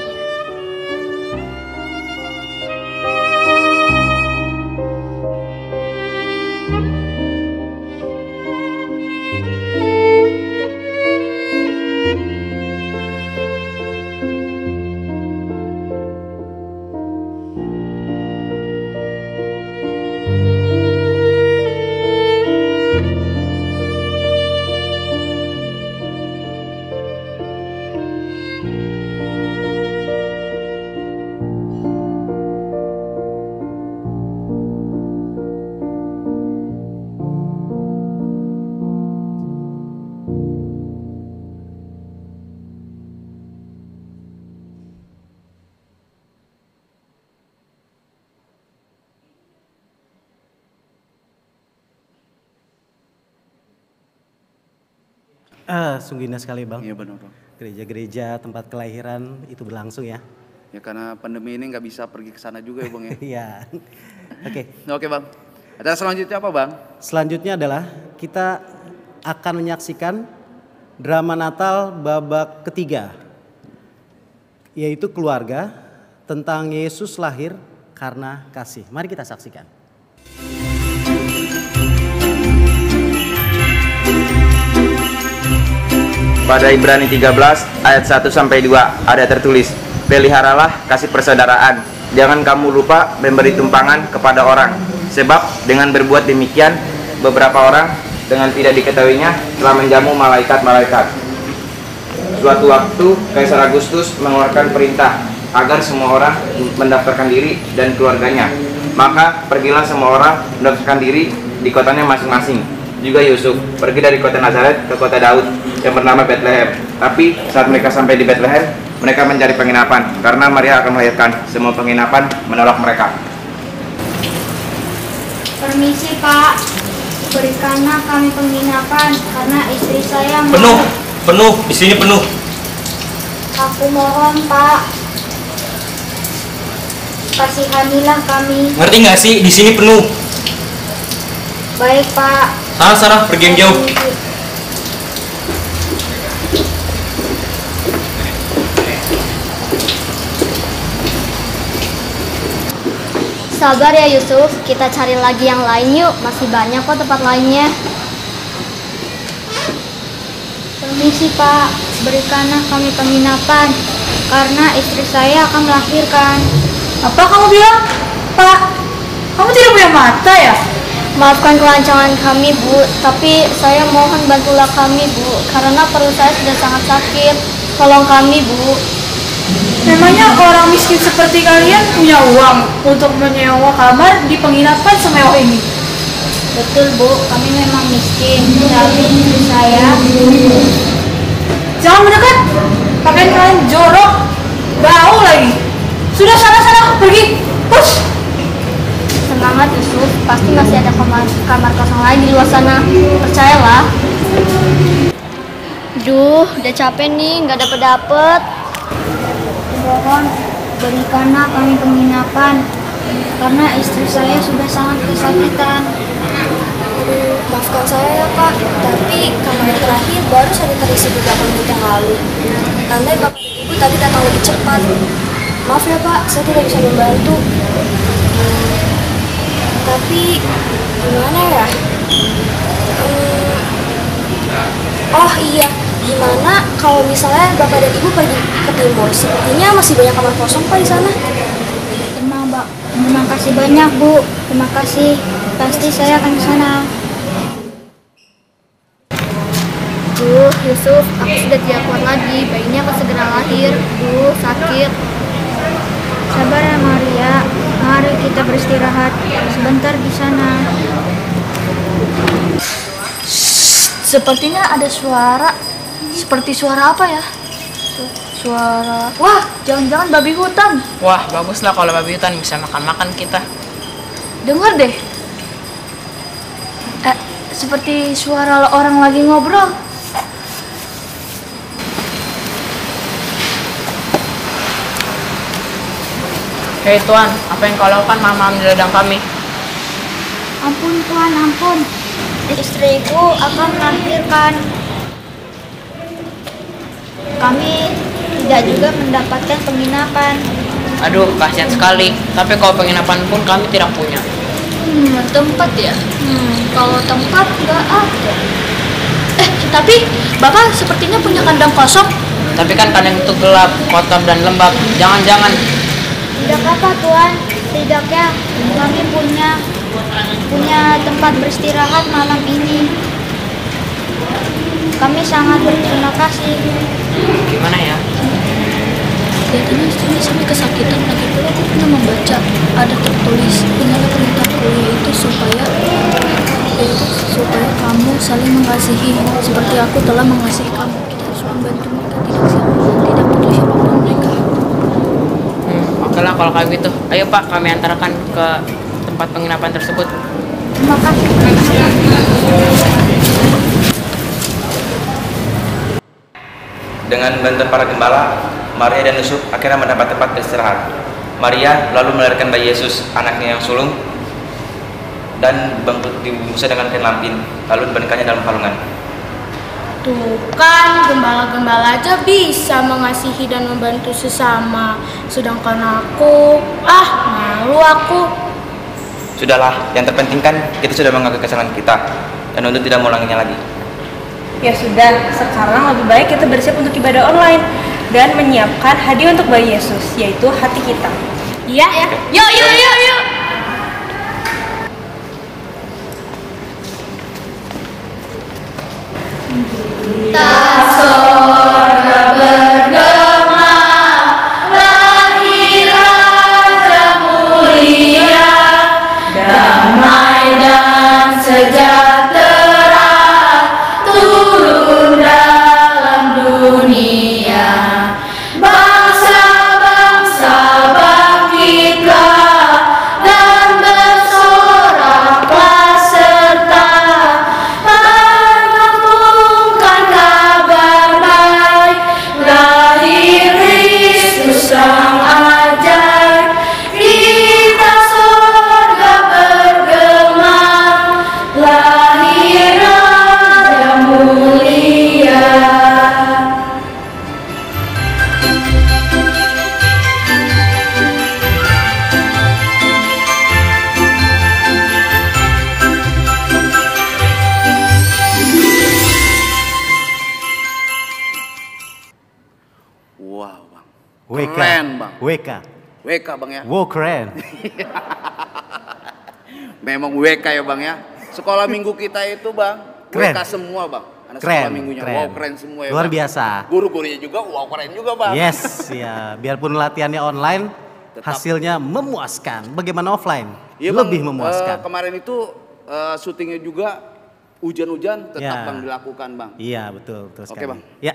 Sungguh indah sekali Bang. Iya benar Bang. Gereja-gereja tempat kelahiran itu berlangsung ya. Ya karena pandemi ini nggak bisa pergi ke sana juga ya Bang ya. Iya. Oke. Oke Bang. Acara selanjutnya apa, Bang? Selanjutnya adalah kita akan menyaksikan drama Natal babak ketiga, yaitu keluarga, tentang Yesus lahir karena kasih. Mari kita saksikan. Pada Ibrani 13 ayat 1 sampai 2 ada tertulis, peliharalah kasih persaudaraan. Jangan kamu lupa memberi tumpangan kepada orang, sebab dengan berbuat demikian beberapa orang dengan tidak diketahuinya telah menjamu malaikat-malaikat. Suatu waktu Kaisar Agustus mengeluarkan perintah agar semua orang mendaftarkan diri dan keluarganya. Maka pergilah semua orang mendaftarkan diri di kotanya masing-masing. Juga Yusuf pergi dari kota Nazaret ke kota Daud yang bernama Bethlehem. Tapi saat mereka sampai di Bethlehem, mereka mencari penginapan karena Maria akan melahirkan. Semua penginapan menolak mereka. Permisi Pak, berikanlah kami penginapan karena istri saya Penuh, di sini penuh. Aku mohon Pak, kasihanilah kami. Ngerti nggak sih, di sini penuh. Baik Pak. Sana, pergi yang jauh. Sabar ya Yusuf, kita cari lagi yang lain yuk. Masih banyak kok tempat lainnya. Permisi Pak, berikanlah kami penginapan karena istri saya akan melahirkan. Apa kamu bilang? Pak, kamu tidak punya mata ya? Maafkan kelancangan kami Bu, tapi saya mohon bantulah kami Bu, karena perut saya sudah sangat sakit. Tolong kami Bu. Memangnya orang miskin seperti kalian punya uang untuk menyewa kamar di penginapan semewah ini? Betul Bu, kami memang miskin, tapi istri saya... Jangan mendekat, pakaian kalian jorok, bau lagi. Sudah sana, pergi, push. Semangat Yusuf, pasti masih ada kamar kosong lain di luar sana. Percayalah. Duh, udah capek nih, nggak dapet. Mohon berikanlah kami penginapan karena istri saya sudah sangat kesakitan. Maafkan saya ya Pak, tapi kamar terakhir baru saja terisi beberapa menit yang lalu. Andai Bapak dan Ibu tadi datang lebih cepat. Maaf ya Pak, saya tidak bisa membantu. Tapi gimana ya? Oh iya, gimana kalau misalnya Bapak dan Ibu pergi ke timur? Sepertinya masih banyak kamar kosong Pak di sana. Terima kasih banyak Bu, terima kasih. Pasti saya akan ke sana. Duh, Yusuf, aku sudah tidak kuat lagi. Bayinya akan segera lahir. Duh, sakit. Sabar ya Maria, mari kita beristirahat sebentar di sana. Sepertinya ada suara. Seperti suara apa ya? Suara... Wah, jangan-jangan babi hutan. Wah, baguslah kalau babi hutan bisa makan-makan kita. Dengar deh. Seperti suara orang lagi ngobrol. Hei Tuan, apa yang kau lakukan malam-malam di ladang kami? Ampun Tuan, ampun. Istriku akan melahirkan. Kami tidak juga mendapatkan penginapan. Aduh, kasihan sekali. Tapi kalau penginapan pun kami tidak punya. Tempat ya? Kalau tempat nggak ada. Tapi Bapak sepertinya punya kandang kosong. Tapi kan kandang itu gelap, kotor dan lembab. Jangan-jangan. Tidak apa Tuan, tidaknya kami punya tempat beristirahat malam ini. Kami sangat berterima kasih. Gimana ya? Kelihatannya istrinya sampai kesakitan. Lagi pula aku pernah membaca ada tertulis inilah perintahku, yaitu supaya kamu saling mengasihi seperti aku telah mengasihi kamu. Kita harus membantu mereka, tidak butuh siapapun mereka. Oke lah kalau kayak gitu. Ayo Pak, kami antarkan ke tempat penginapan tersebut. Terima kasih. Dengan bantuan para gembala, Maria dan Yusuf akhirnya mendapat tempat beristirahat. Maria lalu melahirkan bayi Yesus, anaknya yang sulung. dan dibungkusnya dengan kain lampin, lalu dibaringkannya dalam palungan. Tuh kan, gembala-gembala aja bisa mengasihi dan membantu sesama. Sedangkan aku, malu aku. Sudahlah, yang terpenting kan kita sudah mengakui kesalahan kita dan untuk tidak mengulanginya lagi. Ya sudah, sekarang lebih baik kita bersiap untuk ibadah online dan menyiapkan hadiah untuk bayi Yesus, yaitu hati kita. Iya ya. Yuk. Tak sorga bergema, lahir Raja mulia, damai dan sejahtera turun dalam dunia. Bangsa-bangsa bangkitlah dan bersoraklah serta mengumumkan kabar baik, lahir Kristus Sang ajaib. Kita sorga bergema, lahir Raja mulia. Wow bang, WK. keren bang. WK bang ya. Wow keren. Memang WK ya bang ya. Sekolah minggu kita itu bang, Keren. WK semua bang. Anak Keren, sekolah minggunya, keren. wow keren semua ya Luar bang. biasa. Guru-gurunya juga, wow keren juga bang. Yes, ya. Biarpun latihannya online, Tetap. hasilnya memuaskan. Bagaimana offline? Iya, Bang, Lebih memuaskan. kemarin itu syutingnya juga hujan-hujan tetap Ya. bang dilakukan bang. Iya, betul Oke sekali. bang. Ya,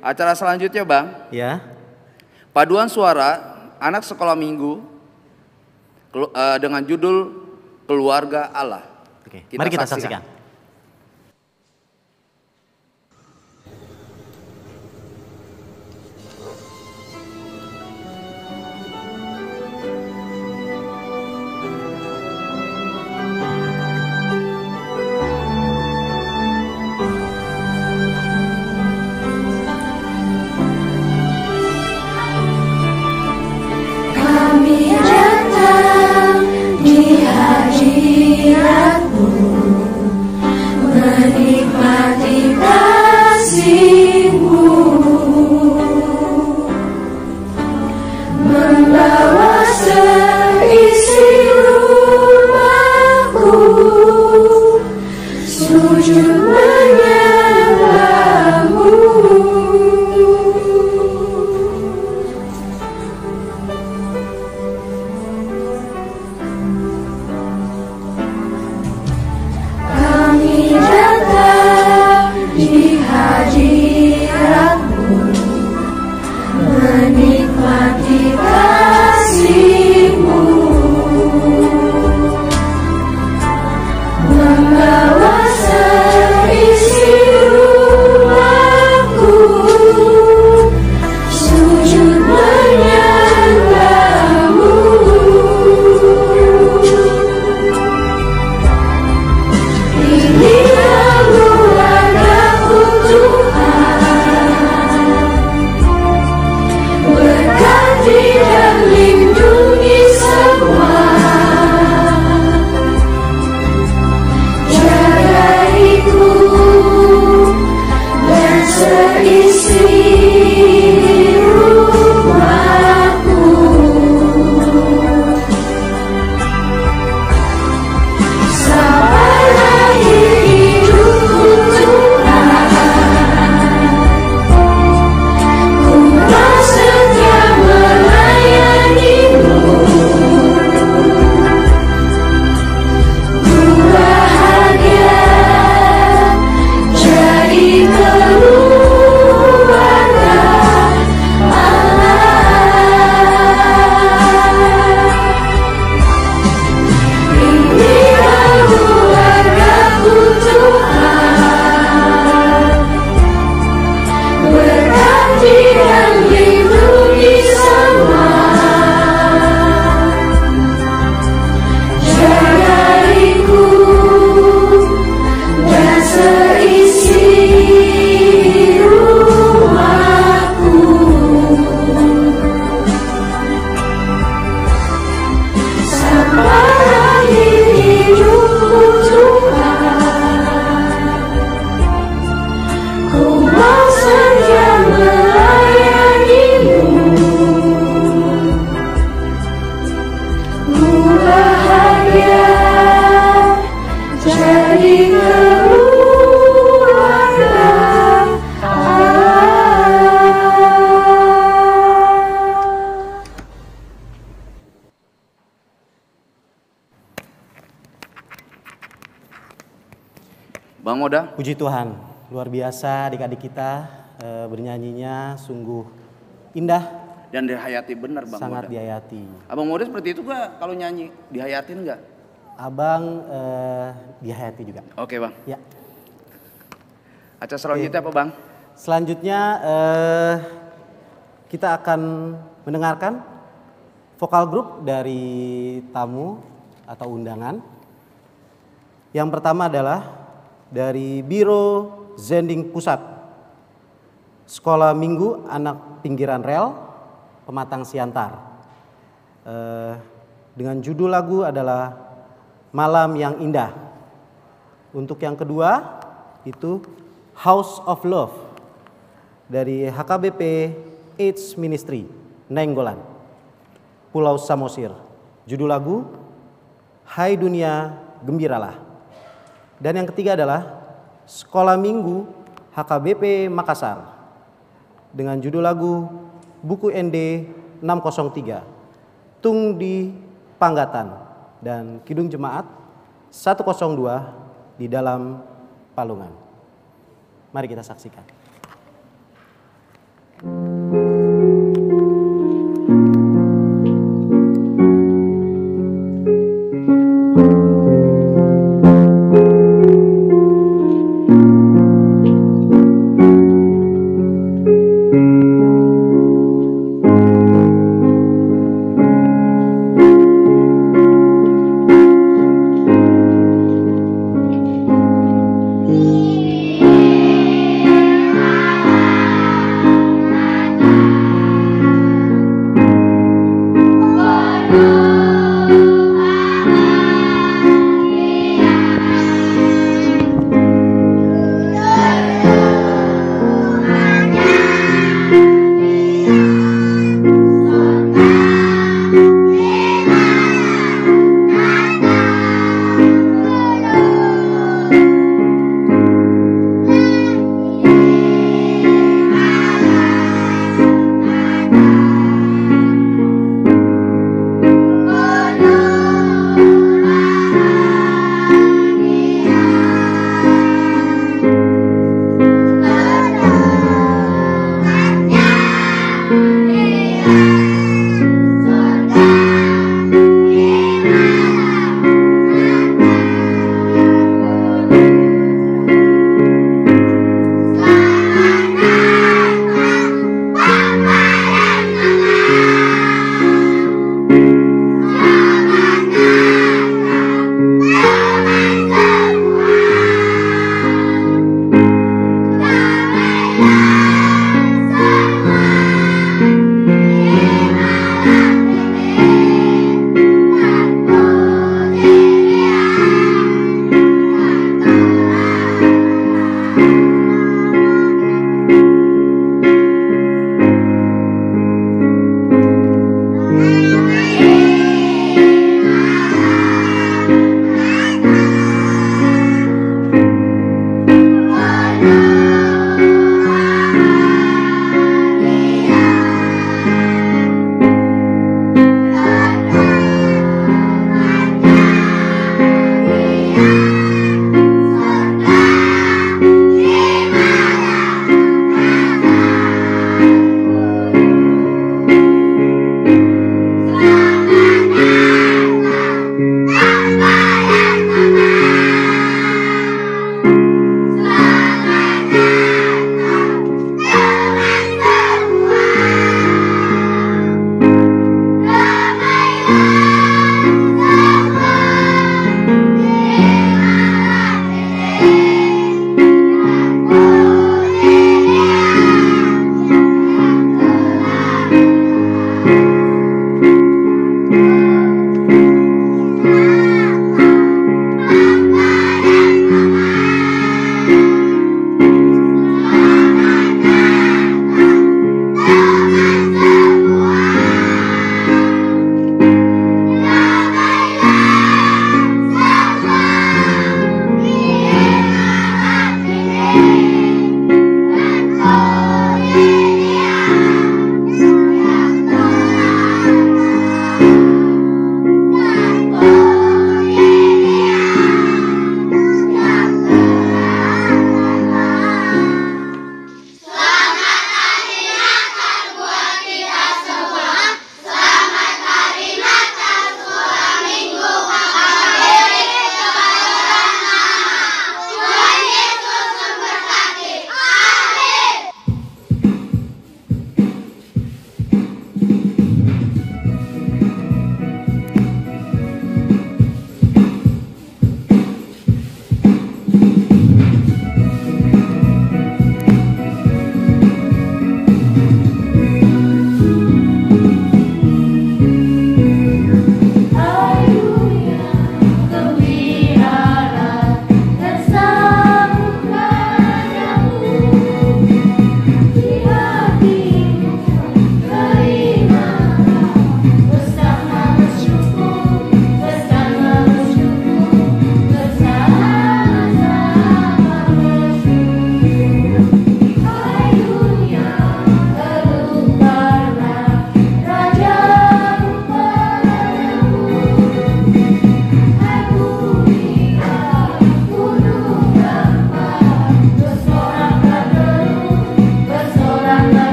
Acara selanjutnya bang, ya. paduan suara anak sekolah minggu dengan judul Keluarga Allah. Oke, mari kita saksikan. Kami datang di hadirat-Mu, Bang Moda. Puji Tuhan, luar biasa adik-adik kita bernyanyinya sungguh indah. Dan dihayati benar Bang Sangat Moda. dihayati. Abang Moda seperti itu gak kalau nyanyi? Dihayatin gak? Abang dihayati juga. Oke Bang. Ya. Acara selanjutnya apa Bang? Selanjutnya kita akan mendengarkan vokal grup dari tamu atau undangan. Yang pertama adalah dari Biro Zending Pusat, Sekolah Minggu Anak Pinggiran Rel, Pematang Siantar. Dengan judul lagu adalah Malam Yang Indah. Untuk yang kedua itu House of Love dari HKBP AIDS Ministry, Nainggolan, Pulau Samosir. Judul lagu Hai Dunia Gembiralah. Dan yang ketiga adalah Sekolah Minggu HKBP Makassar dengan judul lagu Buku ND 603 Tung di Panggatan dan Kidung Jemaat 102 di dalam Palungan. Mari kita saksikan. Hai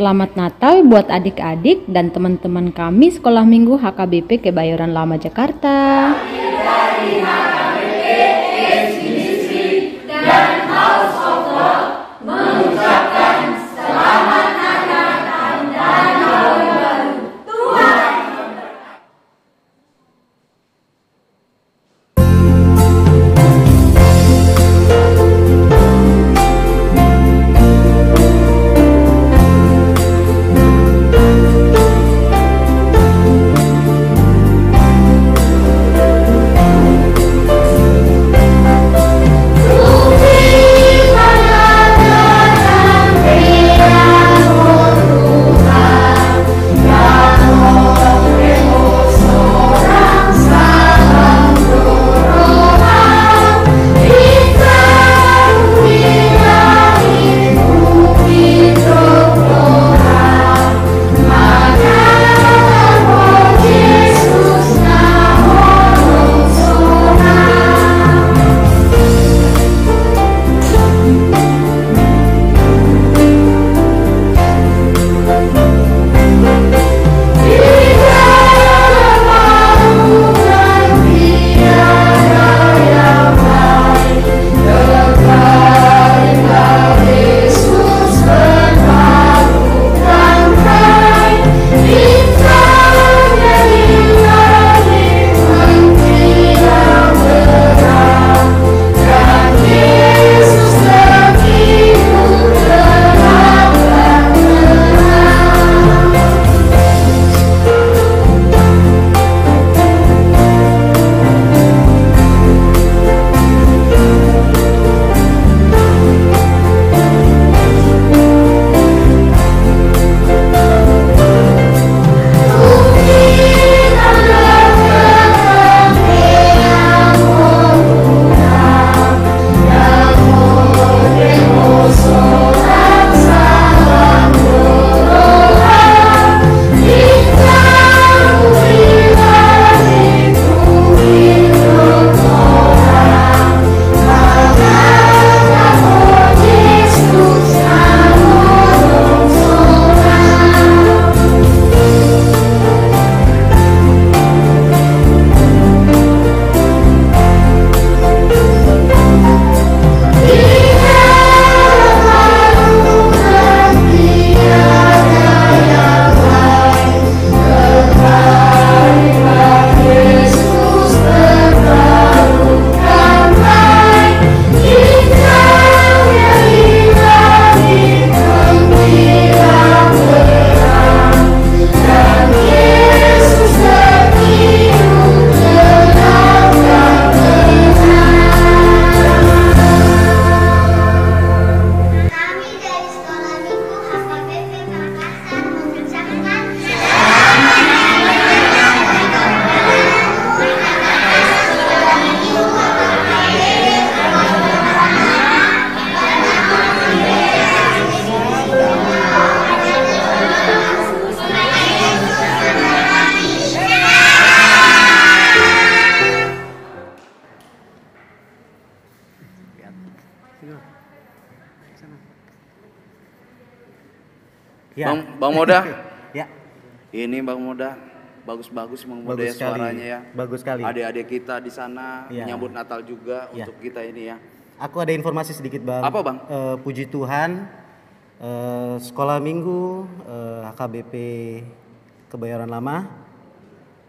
selamat Natal buat adik-adik dan teman-teman kami Sekolah Minggu HKBP Kebayoran Lama Jakarta. Dari HKBP Ministry dan House of Love mengucapkan selamat Natal dan Tahun Baru. Tuhan Ya. Bang Moda. Ya. Ini Bang Moda, bagus-bagus Bang Moda ya suaranya ya. Bagus sekali. Adik-adik kita di sana Ya. menyambut Natal juga Ya. untuk kita ini ya. Aku ada informasi sedikit Bang. Apa Bang? Puji Tuhan, Sekolah Minggu HKBP Kebayoran Lama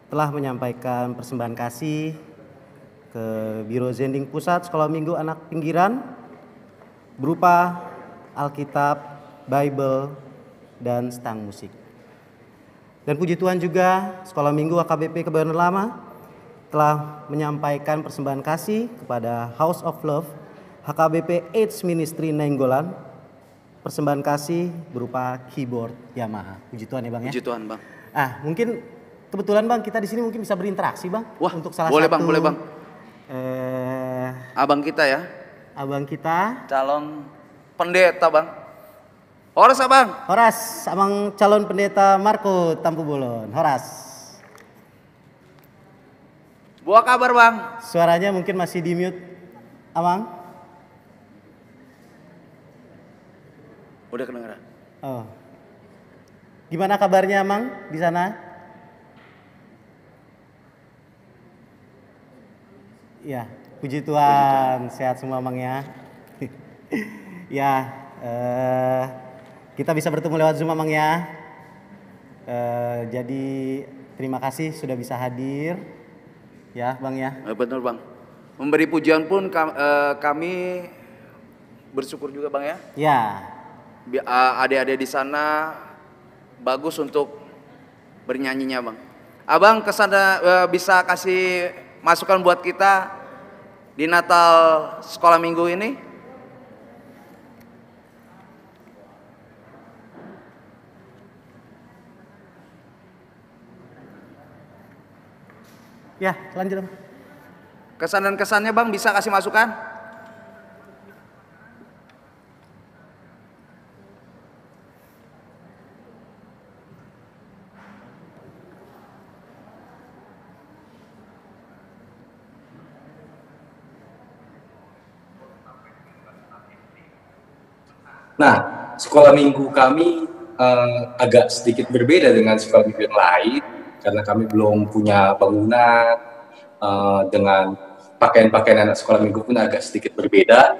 telah menyampaikan persembahan kasih ke Biro Zending Pusat Sekolah Minggu Anak Pinggiran berupa Alkitab, Bible, dan stang musik. Dan puji Tuhan juga Sekolah Minggu HKBP Kebayoran Lama telah menyampaikan persembahan kasih kepada House of Love HKBP AIDS Ministry Nainggolan, persembahan kasih berupa keyboard Yamaha. Puji Tuhan ya Bang ya. Puji Tuhan Bang. Mungkin kebetulan Bang kita di sini mungkin bisa berinteraksi Bang. Wah, untuk salah boleh satu Bang, boleh Bang. Abang kita ya. Abang kita. Calon pendeta Bang. Horas Abang. Horas, Abang calon pendeta Marco Tampu Bolon. Horas. Buah kabar Bang. Suaranya mungkin masih di mute, Abang. Udah kedengeran. Oh. Gimana kabarnya Mang di sana? Ya, puji Tuhan, sehat semua Mang ya. Ya, kita bisa bertemu lewat Zoom Mang ya. Jadi terima kasih sudah bisa hadir. Ya Bang ya. Betul Bang. Memberi pujian pun kami bersyukur juga Bang ya. Ya. Adik-adik di sana bagus untuk bernyanyinya Bang. Abang kesana bisa kasih masukan buat kita di Natal sekolah minggu ini? Ya, lanjut. Kesan dan kesannya Bang bisa kasih masukan? Nah, sekolah minggu kami agak sedikit berbeda dengan sekolah minggu yang lain karena kami belum punya bangunan, dengan pakaian-pakaian anak sekolah minggu pun agak sedikit berbeda.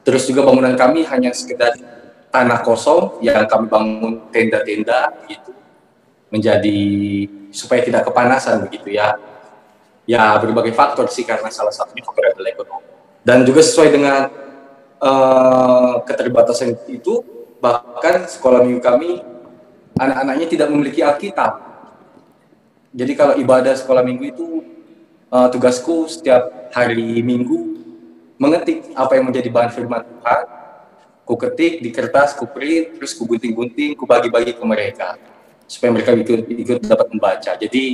Terus juga bangunan kami hanya sekedar tanah kosong yang kami bangun tenda-tenda gitu, menjadi supaya tidak kepanasan begitu ya. Ya berbagai faktor sih, karena salah satunya faktor adalah ekonomi. Dan juga sesuai dengan keterbatasan itu, bahkan sekolah minggu kami anak-anaknya tidak memiliki Alkitab. Jadi kalau ibadah sekolah minggu itu tugasku setiap hari Minggu mengetik apa yang menjadi bahan firman Tuhan. Ku ketik di kertas, ku print, terus ku gunting-gunting, ku bagi-bagi ke mereka supaya mereka ikut dapat membaca. Jadi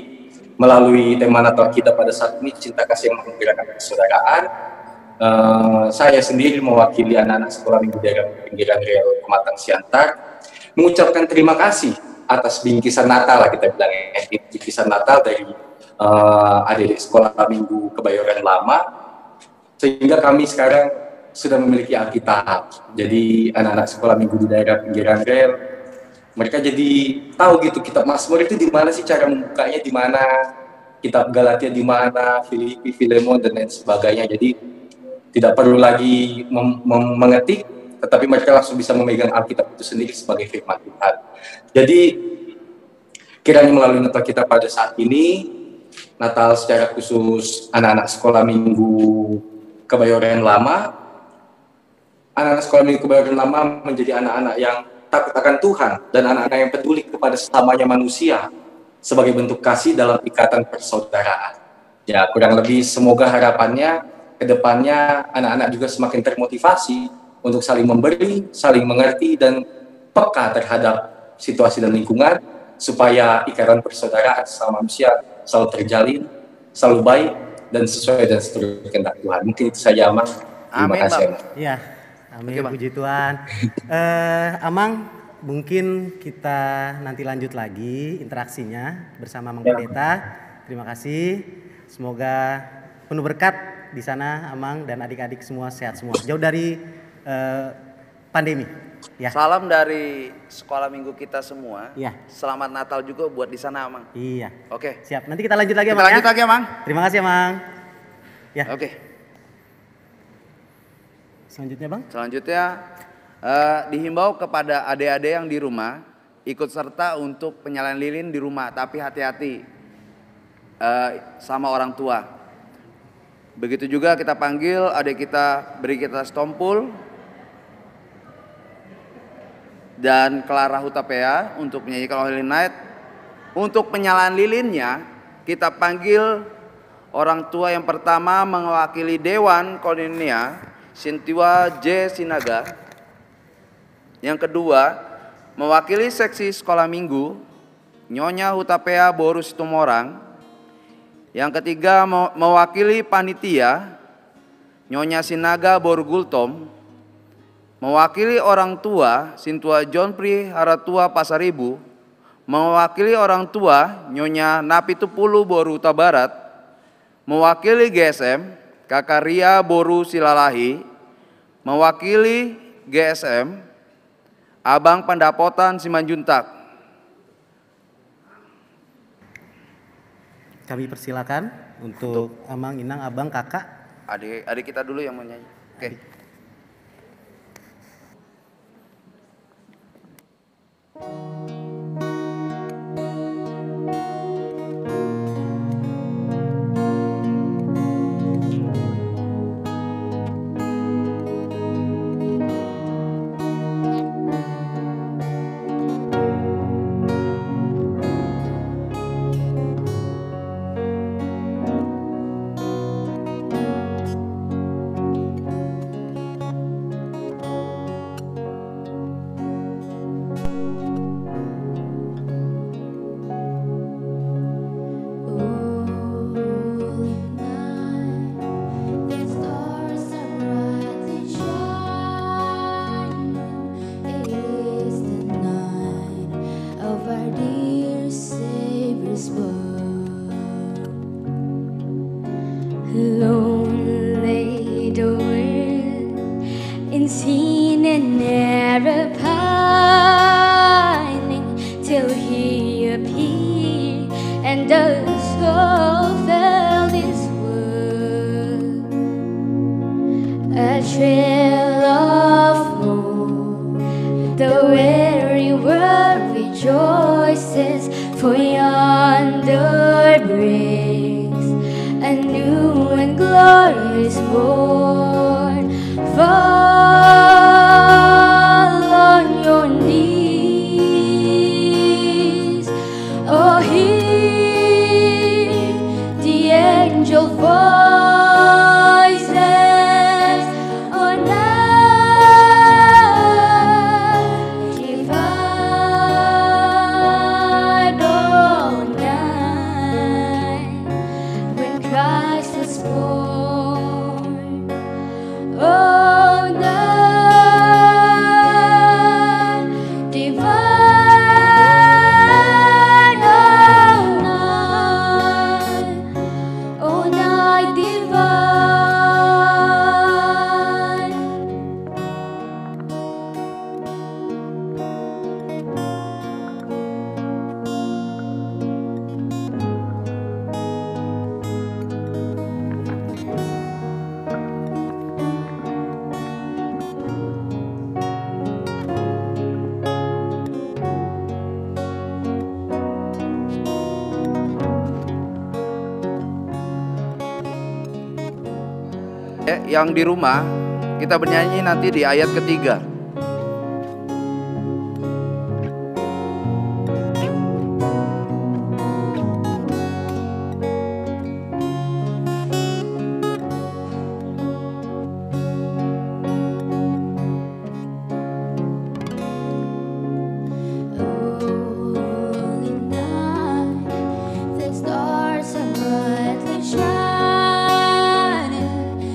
melalui tema Natal kita pada saat ini, cinta kasih yang menggerakkan persaudaraan, saya sendiri mewakili anak-anak sekolah minggu daerah pinggiran rel Pematang Siantar mengucapkan terima kasih atas bingkisan Natal lah kita bilang, bingkisan Natal dari adik-adik sekolah minggu Kebayoran Lama, sehingga kami sekarang sudah memiliki Alkitab. Jadi anak-anak sekolah minggu di daerah pinggiran rel, mereka jadi tahu gitu kitab Mazmur itu di mana sih, cara membukanya di mana, kitab Galatia di mana, Filipi, Filemon dan lain sebagainya. Jadi tidak perlu lagi mengetik, tetapi mereka langsung bisa memegang Alkitab itu sendiri sebagai firman Tuhan. Jadi kiranya melalui Natal kita pada saat ini, Natal secara khusus anak-anak sekolah minggu Kebayoran Lama, anak-anak sekolah minggu Kebayoran Lama menjadi anak-anak yang takut akan Tuhan dan anak-anak yang peduli kepada sesamanya manusia sebagai bentuk kasih dalam ikatan persaudaraan. Ya, kurang lebih semoga harapannya ke depannya anak-anak juga semakin termotivasi untuk saling memberi, saling mengerti, dan peka terhadap situasi dan lingkungan, supaya ikatan persaudaraan sama manusia selalu terjalin, selalu baik, dan sesuai dan seturut kehendak Tuhan. Mungkin itu saja, Amang. Terima kasih, Amang. Ya, amin, puji Tuhan. Amang, mungkin kita nanti lanjut lagi interaksinya bersama Mang Pendeta. Terima kasih. Semoga penuh berkat di sana, Amang, dan adik-adik semua sehat semua. Jauh dari pandemi. Ya. Salam dari sekolah minggu kita semua. Iya. Selamat Natal juga buat di sana, Amang. Iya. Oke. Siap. Nanti kita lanjut lagi, Kita Amang. lanjut lagi, Amang. Terima kasih, Amang. Ya. Oke. Selanjutnya, Bang. Selanjutnya dihimbau kepada adik-adik yang di rumah ikut serta untuk penyalain lilin di rumah, tapi hati-hati sama orang tua. Begitu juga kita panggil adik kita, beri kita stompul dan Clara Hutapea untuk menyanyikan Holy Night. Untuk penyalaan lilinnya kita panggil orang tua yang pertama mewakili Dewan Koinonia, Sintiwa J. Sinaga. Yang kedua mewakili seksi sekolah minggu, Nyonya Hutapea Borus Tumorang. Yang ketiga mewakili panitia, Nyonya Sinaga Borgultom. Mewakili orang tua, Sintua John Pri Haratua Pasaribu. Mewakili orang tua, Nyonya Napitupulu Boru Tabarat. Mewakili GSM, Kakak Ria Boru Silalahi. Mewakili GSM, Abang Pendapotan Simanjuntak. Kami persilakan untuk Amang, Inang, Abang, Kakak. Adik kita dulu yang mau nyanyi. Oke. Lonely the world in sin and never pining till he appeared and the soul felt his word. A trail of hope, the weary world rejoices, for yonder breaks a new and glorious morn. Fall on your knees, oh hear the angel voices on earth divine all night when Christ was born. Oh, night divine, oh night divine. Yang di rumah kita bernyanyi nanti di ayat ketiga. The stars are brightly shining.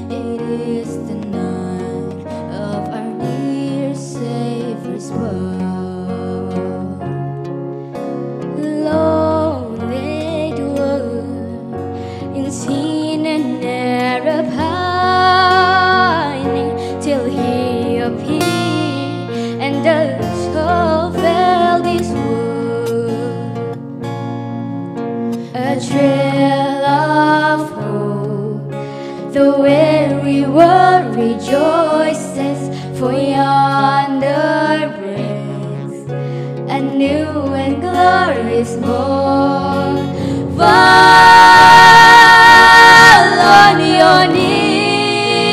It is the night of our dear Savior's birth. Lonely the world in sin and error pining till He appeared and the soul felt His word. A trail of hope, the weary world rejoices, for yonder breaks a new and glorious morn. Fall on your knees,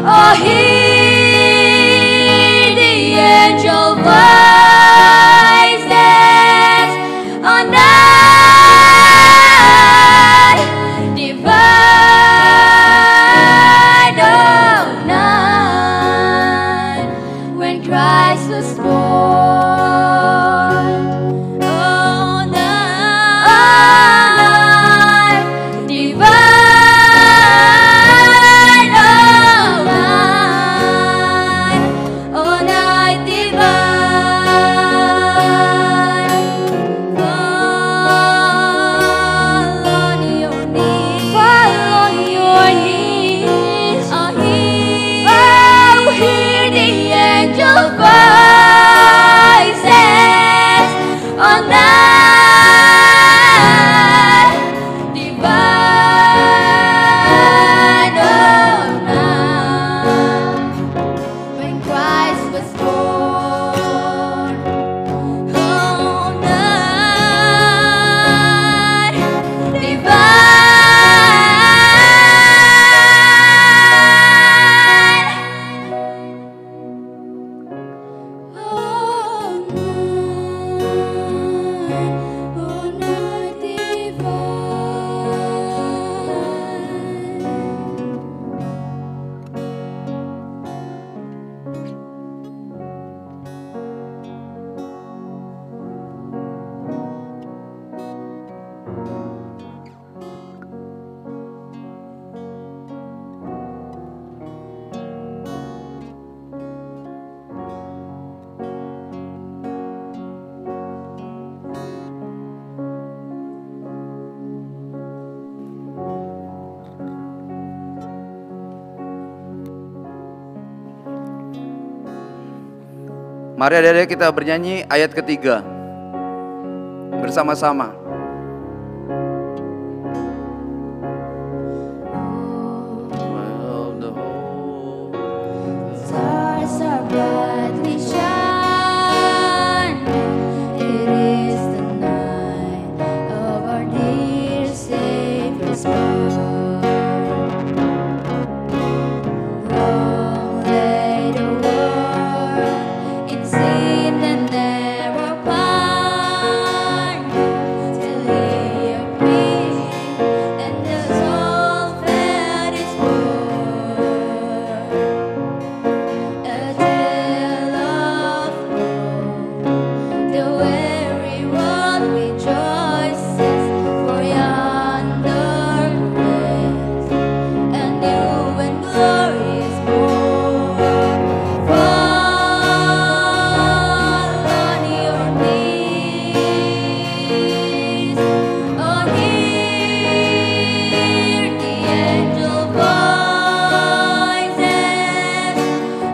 oh hear the angel voices on night divine, oh night when Christ was born. Oh night Mari adik-adik kita bernyanyi ayat ketiga bersama-sama. Stars are brightly shining. It is the night of our dear Savior's birth. Long lay the world in sin and never pine, till He appeared and the soul felt His word. A tale of love, the weary world rejoices, for yonder grace a new and glorious morn. Fall on your knees, oh hear the angel voices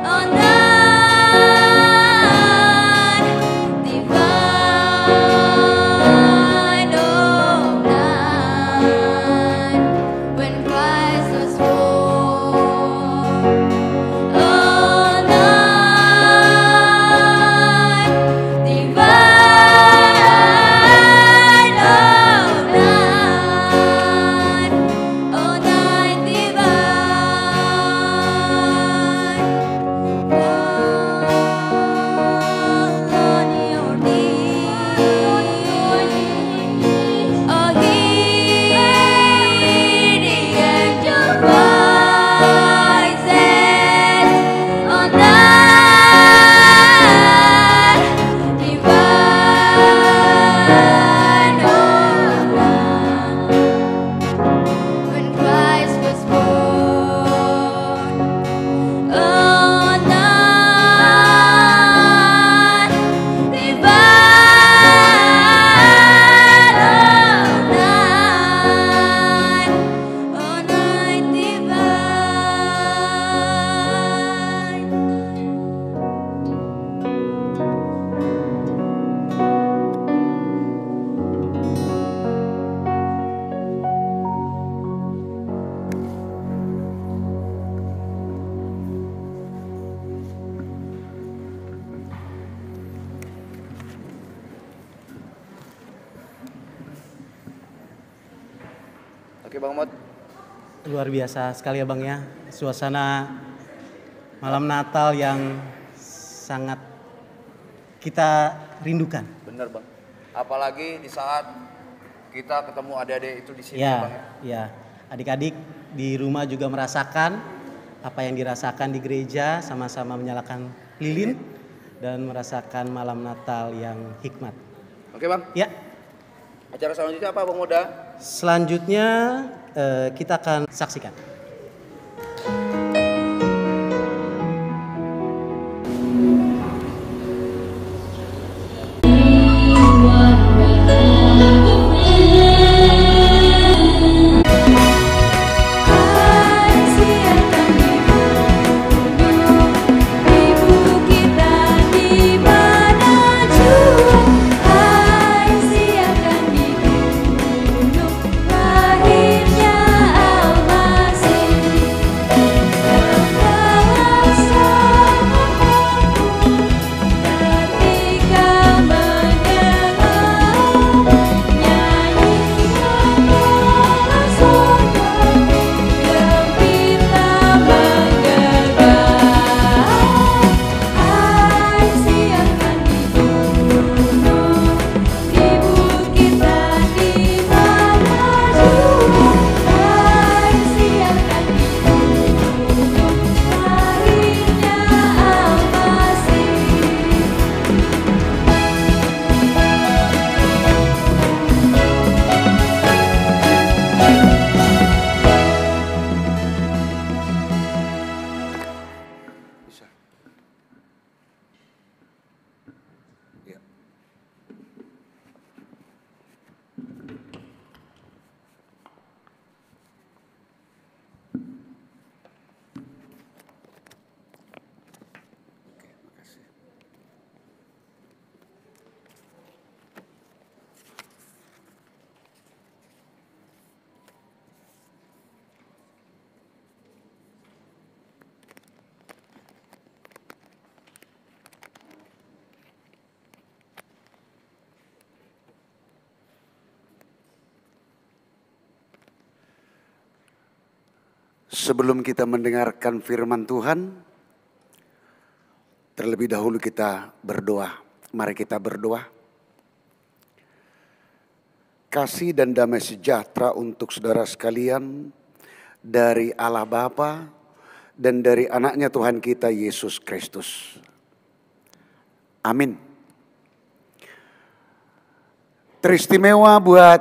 on night divine, oh night when Christ was born, oh night divine, oh night, oh night divine. On your knees, oh hear the angel voices on night divine, oh night when Christ was born, oh night divine, oh night divine. Oke Bang Mod. Luar biasa sekali ya Bang ya, suasana malam Natal yang sangat kita rindukan. Bener Bang. Apalagi di saat kita ketemu adik-adik itu di sini Ya, Bang. ya. Adik-adik di rumah juga merasakan apa yang dirasakan di gereja, sama-sama menyalakan lilin dan merasakan malam Natal yang hikmat. Oke Bang. Ya. Acara selanjutnya apa Bang Moda? Selanjutnya kita akan saksikan. Lahirnya Almasih. Sebelum kita mendengarkan firman Tuhan, terlebih dahulu kita berdoa. Mari kita berdoa. Kasih dan damai sejahtera untuk saudara sekalian dari Allah Bapa dan dari anaknya Tuhan kita Yesus Kristus. Amin. Teristimewa buat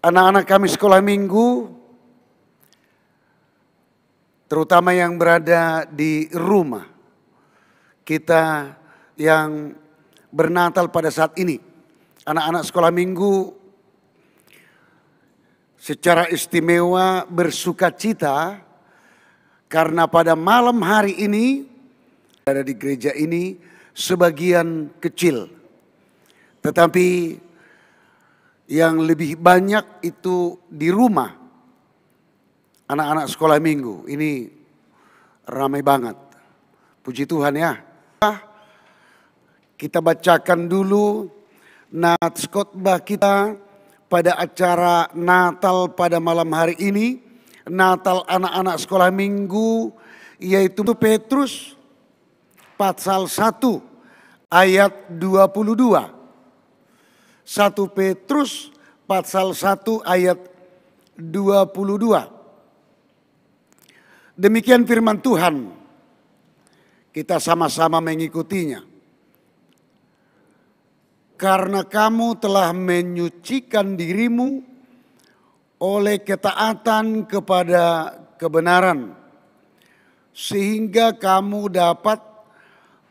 anak-anak kami sekolah minggu, terutama yang berada di rumah. Kita yang bernatal pada saat ini. Anak-anak sekolah minggu secara istimewa bersuka cita karena pada malam hari ini ada di gereja ini sebagian kecil. Tetapi yang lebih banyak itu di rumah. Anak-anak sekolah minggu ini ramai banget. Puji Tuhan ya. Kita bacakan dulu nats khotbah kita pada acara Natal pada malam hari ini. Natal anak-anak sekolah minggu yaitu Petrus pasal 1 ayat 22. 1 Petrus pasal 1 ayat 22. Demikian firman Tuhan, kita sama-sama mengikutinya. Karena kamu telah menyucikan dirimu oleh ketaatan kepada kebenaran, sehingga kamu dapat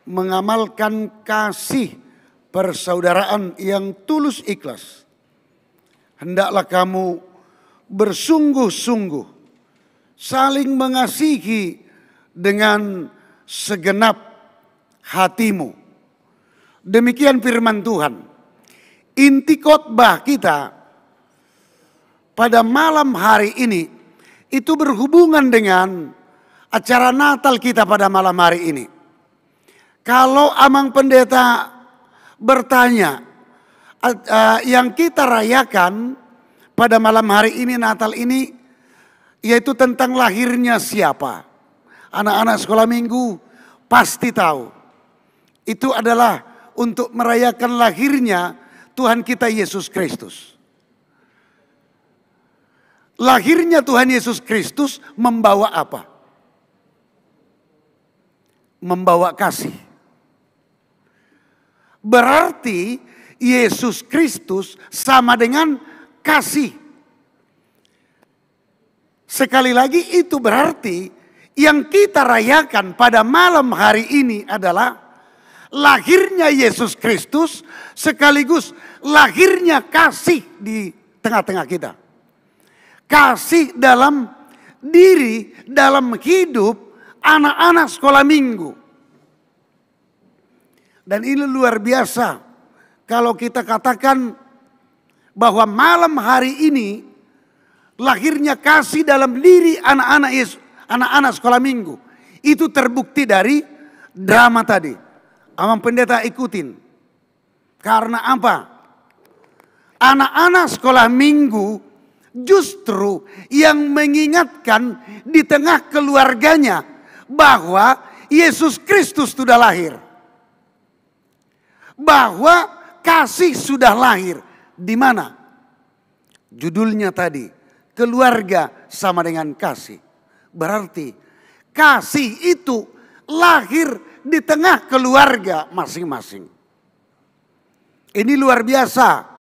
mengamalkan kasih persaudaraan yang tulus ikhlas. Hendaklah kamu bersungguh-sungguh saling mengasihi dengan segenap hatimu. Demikian firman Tuhan. Inti khotbah kita pada malam hari ini itu berhubungan dengan acara Natal kita pada malam hari ini. Kalau Amang Pendeta bertanya, yang kita rayakan pada malam hari ini, Natal ini, yaitu tentang lahirnya siapa? Anak-anak sekolah minggu pasti tahu. Itu adalah untuk merayakan lahirnya Tuhan kita Yesus Kristus. Lahirnya Tuhan Yesus Kristus membawa apa? Membawa kasih. Berarti Yesus Kristus sama dengan kasih. Sekali lagi itu berarti yang kita rayakan pada malam hari ini adalah lahirnya Yesus Kristus sekaligus lahirnya kasih di tengah-tengah kita. Kasih dalam diri, dalam hidup anak-anak sekolah minggu. Dan ini luar biasa kalau kita katakan bahwa malam hari ini lahirnya kasih dalam diri anak-anak Yesus, anak-anak sekolah minggu. Itu terbukti dari drama tadi. Amang Pendeta ikutin. Karena apa? Anak-anak sekolah minggu justru yang mengingatkan di tengah keluarganya bahwa Yesus Kristus sudah lahir. Bahwa kasih sudah lahir. Di mana? Judulnya tadi, keluarga sama dengan kasih. Berarti kasih itu lahir di tengah keluarga masing-masing. Ini luar biasa.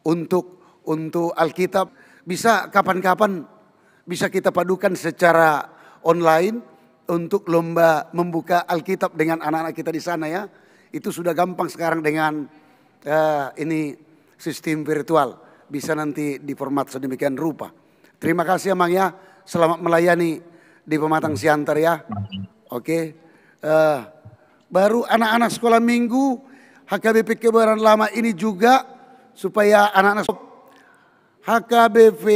Untuk Alkitab bisa kapan-kapan bisa kita padukan secara online untuk lomba membuka Alkitab dengan anak-anak kita di sana ya. Itu sudah gampang sekarang dengan ini sistem virtual. Bisa nanti diformat sedemikian rupa. Terima kasih Amang ya. Selamat melayani di Pematang Siantar ya. Oke. Baru anak-anak sekolah minggu HKBP Kebayoran Lama ini juga supaya anak-anak HKBP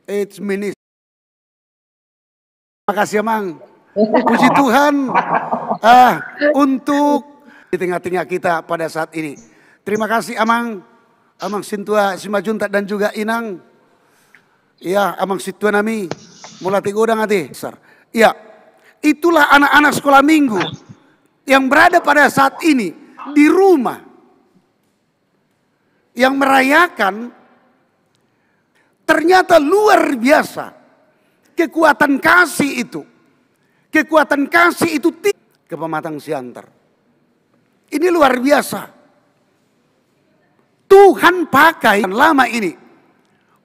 AIDS Ministry. Terima kasih Amang. Puji Tuhan untuk di tengah-tengah kita pada saat ini. Terima kasih Amang, Amang Sintua Simajuntak dan juga Inang. Ya, Amang Situa Nami, mulai godang ati. Ya, itulah anak-anak sekolah minggu yang berada pada saat ini di rumah, yang merayakan ternyata luar biasa kekuatan kasih itu. Kekuatan kasih itu ke Pematang Siantar. Ini luar biasa. Tuhan pakai lama ini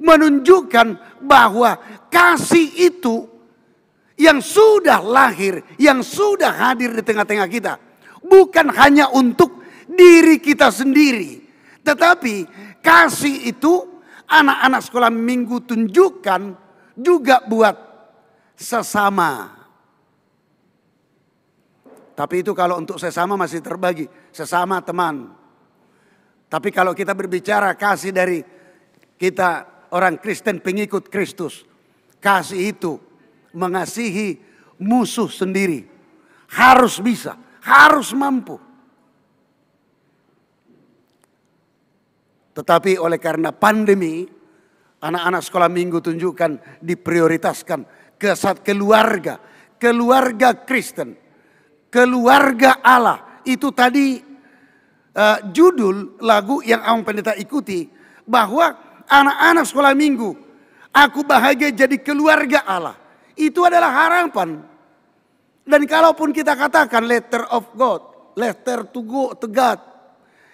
menunjukkan bahwa kasih itu yang sudah lahir, yang sudah hadir di tengah-tengah kita, bukan hanya untuk diri kita sendiri, tetapi kasih itu anak-anak sekolah minggu tunjukkan juga buat sesama. Tapi itu kalau untuk sesama masih terbagi, sesama teman. Tapi kalau kita berbicara kasih dari kita orang Kristen pengikut Kristus, kasih itu mengasihi musuh sendiri. Harus bisa, harus mampu. Tetapi oleh karena pandemi, anak-anak sekolah minggu tunjukkan diprioritaskan ke saat keluarga, keluarga Kristen, keluarga Allah. Itu tadi judul lagu yang Amang Pendeta ikuti, bahwa anak-anak sekolah minggu, aku bahagia jadi keluarga Allah. Itu adalah harapan. Dan kalaupun kita katakan letter of God, letter to God,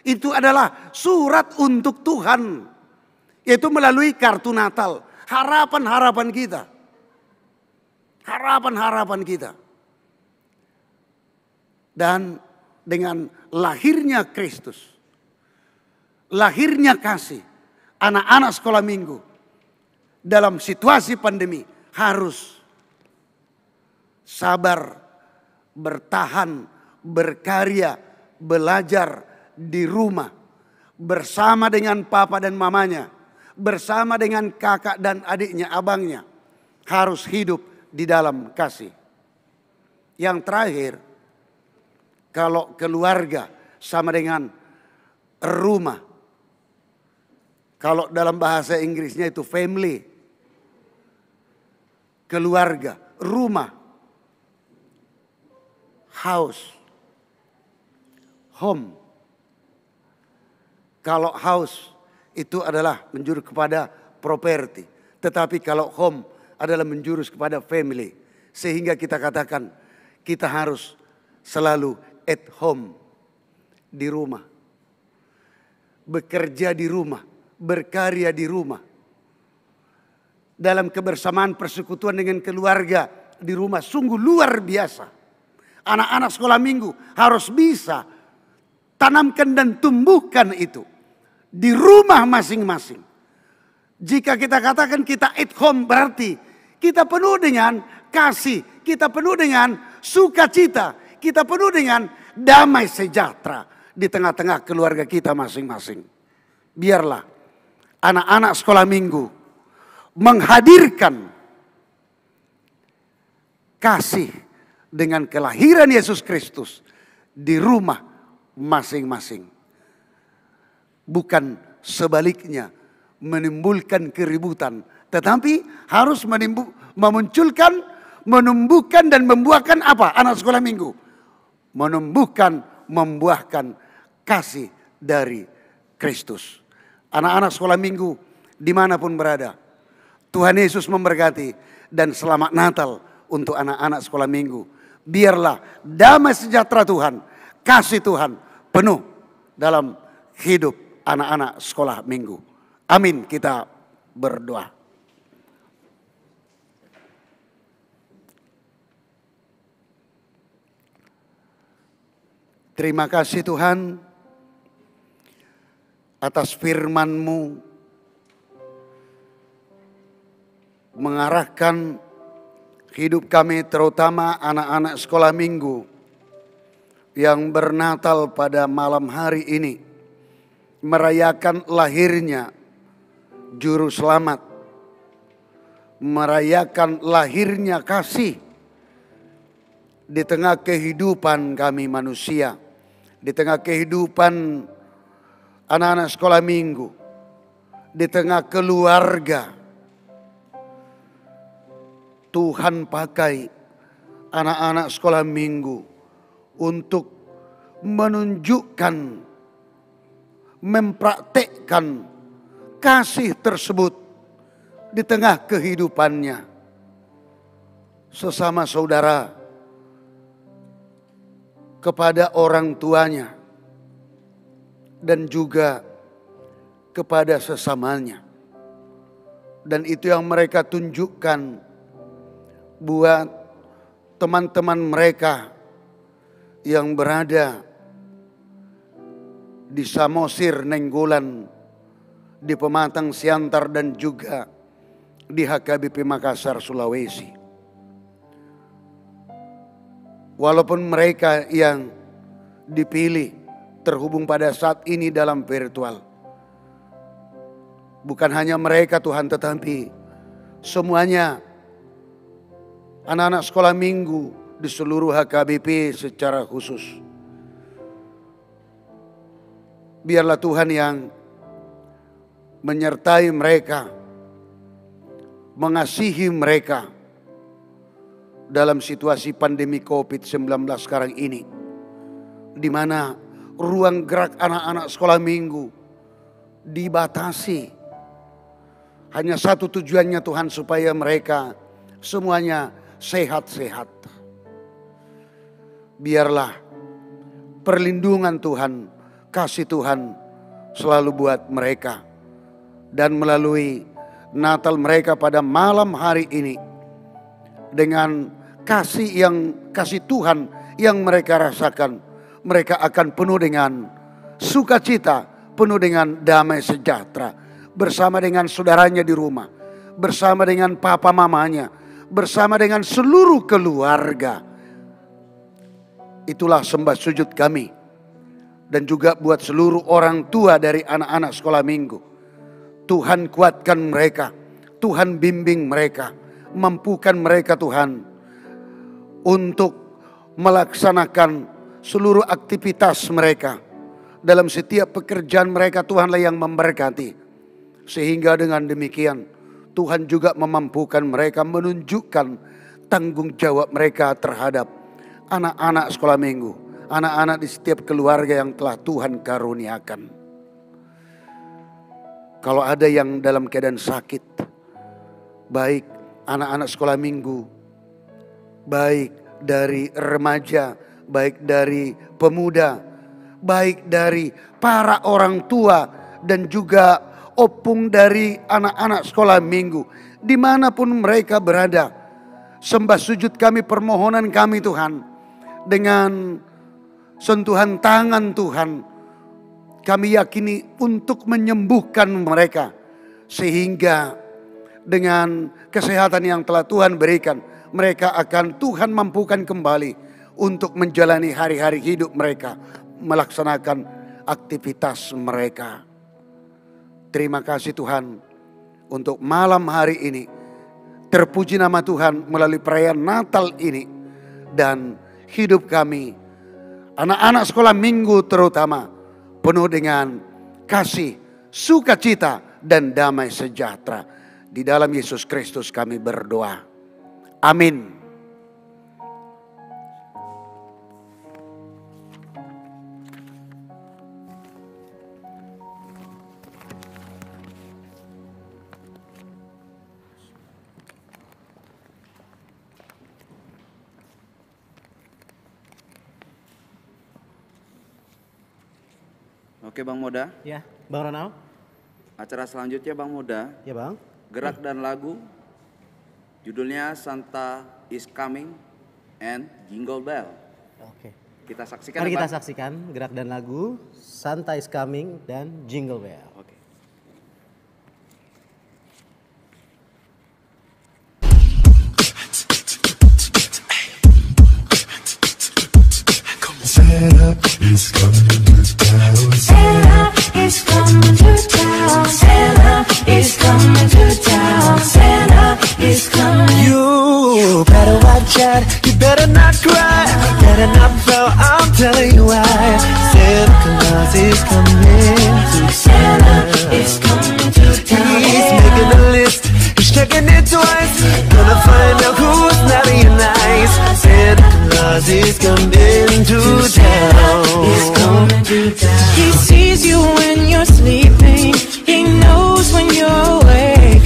itu adalah surat untuk Tuhan. Yaitu melalui kartu Natal. Harapan-harapan kita. Harapan-harapan kita. Dan dengan lahirnya Kristus, lahirnya kasih, anak-anak sekolah minggu dalam situasi pandemi harus sabar, bertahan, berkarya, belajar di rumah bersama dengan papa dan mamanya, bersama dengan kakak dan adiknya, abangnya, harus hidup di dalam kasih. Yang terakhir, kalau keluarga sama dengan rumah. Kalau dalam bahasa Inggrisnya itu family. Keluarga, rumah. House. Home. Kalau house itu adalah menjurus kepada properti. Tetapi kalau home adalah menjurus kepada family. Sehingga kita katakan kita harus selalu at home. Di rumah. Bekerja di rumah. Berkarya di rumah. Dalam kebersamaan persekutuan dengan keluarga di rumah sungguh luar biasa. Anak-anak sekolah minggu harus bisa tanamkan dan tumbuhkan itu di rumah masing-masing. Jika kita katakan kita at home berarti kita penuh dengan kasih, kita penuh dengan sukacita, kita penuh dengan damai sejahtera di tengah-tengah keluarga kita masing-masing. Biarlah anak-anak sekolah minggu menghadirkan kasih dengan kelahiran Yesus Kristus di rumah masing-masing. Bukan sebaliknya menimbulkan keributan, tetapi harus memunculkan, menumbuhkan dan membuahkan apa? Anak sekolah minggu menumbuhkan, membuahkan kasih dari Kristus. Anak-anak sekolah minggu dimanapun berada, Tuhan Yesus memberkati dan selamat Natal untuk anak-anak sekolah minggu. Biarlah damai sejahtera Tuhan, kasih Tuhan penuh dalam hidup anak-anak sekolah minggu. Amin. Kita berdoa. Terima kasih Tuhan atas firman-Mu mengarahkan hidup kami, terutama anak-anak sekolah minggu yang bernatal pada malam hari ini, merayakan lahirnya Juru Selamat, merayakan lahirnya kasih di tengah kehidupan kami manusia, di tengah kehidupan anak-anak sekolah minggu, di tengah keluarga. Tuhan pakai anak-anak sekolah minggu untuk menunjukkan, mempraktekkan kasih tersebut di tengah kehidupannya sesama saudara, kepada orang tuanya, dan juga kepada sesamanya. Dan itu yang mereka tunjukkan buat teman-teman mereka yang berada di Samosir, Nenggolan, di Pematang Siantar, dan juga di HKBP Makassar, Sulawesi. Walaupun mereka yang dipilih terhubung pada saat ini dalam virtual, bukan hanya mereka Tuhan, tetapi semuanya anak-anak sekolah minggu di seluruh HKBP secara khusus. Biarlah Tuhan yang menyertai mereka, mengasihi mereka dalam situasi pandemi COVID-19 sekarang ini, di mana ruang gerak anak-anak sekolah minggu dibatasi. Hanya satu tujuannya Tuhan, supaya mereka semuanya sehat-sehat. Biarlah perlindungan Tuhan, kasih Tuhan selalu buat mereka. Dan melalui Natal mereka pada malam hari ini, dengan kasih Tuhan yang mereka rasakan, mereka akan penuh dengan sukacita, penuh dengan damai sejahtera, bersama dengan saudaranya di rumah, bersama dengan papa mamanya, bersama dengan seluruh keluarga. Itulah sembah sujud kami, dan juga buat seluruh orang tua dari anak-anak sekolah minggu. Tuhan kuatkan mereka, Tuhan bimbing mereka, mampukan mereka Tuhan untuk melaksanakan seluruh aktivitas mereka. Dalam setiap pekerjaan mereka Tuhanlah yang memberkati. Sehingga dengan demikian Tuhan juga memampukan mereka, menunjukkan tanggung jawab mereka terhadap anak-anak sekolah minggu, anak-anak di setiap keluarga yang telah Tuhan karuniakan. Kalau ada yang dalam keadaan sakit, baik anak-anak sekolah minggu, baik dari remaja, baik dari pemuda, baik dari para orang tua, dan juga opung dari anak-anak sekolah minggu, dimanapun mereka berada, sembah sujud kami, permohonan kami Tuhan, dengan sentuhan tangan Tuhan, kami yakini untuk menyembuhkan mereka, sehingga dengan kesehatan yang telah Tuhan berikan, mereka akan Tuhan mampukan kembali untuk menjalani hari-hari hidup mereka, melaksanakan aktivitas mereka. Terima kasih Tuhan untuk malam hari ini. Terpuji nama Tuhan melalui perayaan Natal ini, dan hidup kami, anak-anak sekolah minggu terutama, penuh dengan kasih, sukacita, dan damai sejahtera. Di dalam Yesus Kristus kami berdoa. Amin. Oke Bang Moda. Ya, Bang Ronald. Acara selanjutnya Bang Moda. Ya Bang. Gerak dan lagu. Judulnya Santa is Coming and Jingle Bell. Oke. Kita saksikan. Mari kita saksikan gerak dan lagu Santa is Coming dan Jingle Bell. Oke. Santa is coming to town. Santa is coming to town. Santa is coming. coming to town. Santa is coming. You better watch out. You better not cry. Better not fail. I'm telling you why. Santa Claus is coming to town. Santa is coming to town. He's making a list. He's checking it twice. Gonna find out who's naughty and nice. Santa Claus is coming to town. He's coming to town. He sees you when you're sleeping. He knows when you're awake.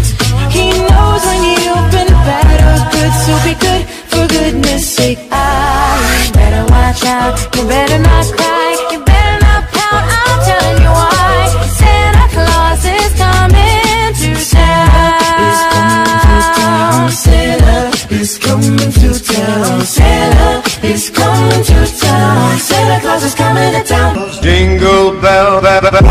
He knows when you open bad or good. So be good for goodness sake. You better watch out. You better not cry. You better not pout. I'm telling you why. Santa Claus is coming to town. Santa is coming to town. Santa is coming to town. Santa Claus is coming to town. Jingle bell, bell, bell,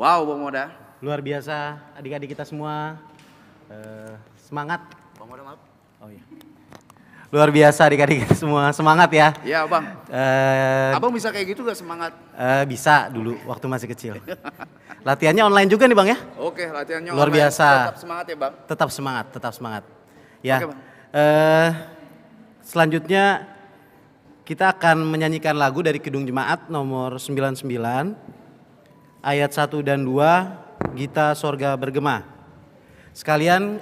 Wow, Bang Moda. Luar biasa adik-adik kita semua. Semangat. Bang Moda, maaf. Oh iya. Luar biasa adik-adik kita semua. Semangat ya. Iya, Bang. Abang bisa kayak gitu gak semangat? Bisa dulu waktu masih kecil. Latihannya online juga nih Bang ya? Oke, latihannya luar online. biasa. Tetap semangat ya Bang? Tetap semangat, tetap semangat. Ya. Oke, Bang. Selanjutnya kita akan menyanyikan lagu dari Kidung Jemaat nomor 99 ayat 1 dan 2, Gita Sorga Bergema. Sekalian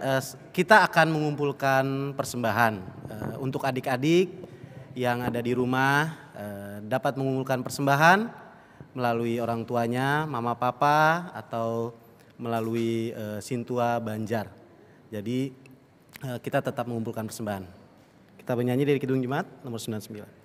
kita akan mengumpulkan persembahan untuk adik-adik yang ada di rumah dapat mengumpulkan persembahan melalui orang tuanya, mama papa atau melalui Sintua Banjar. Jadi kita tetap mengumpulkan persembahan. Kita bernyanyi dari Kidung Jemaat nomor 99.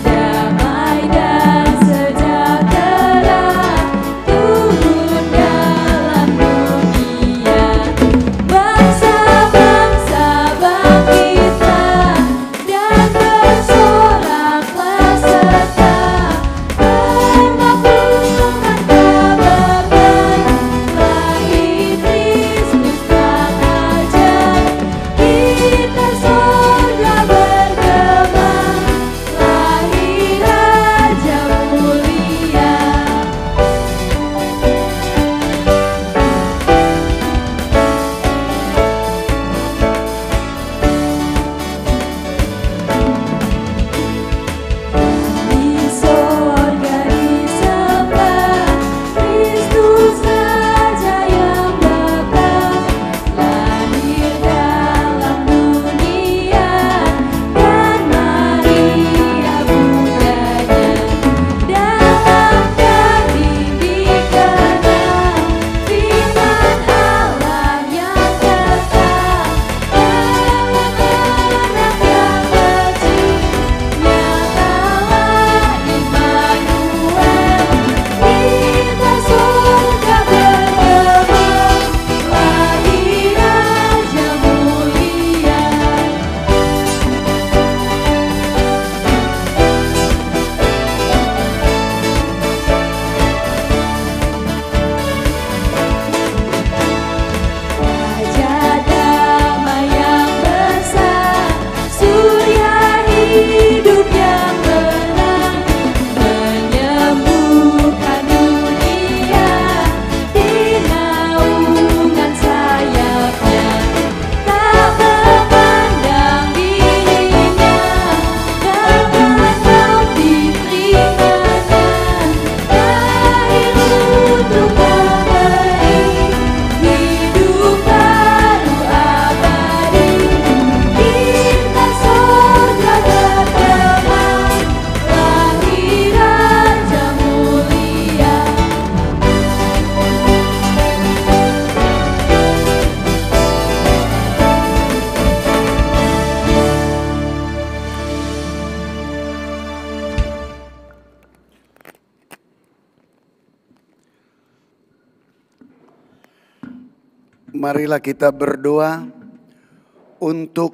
Damai dan sejahtera turun Marilah kita berdoa untuk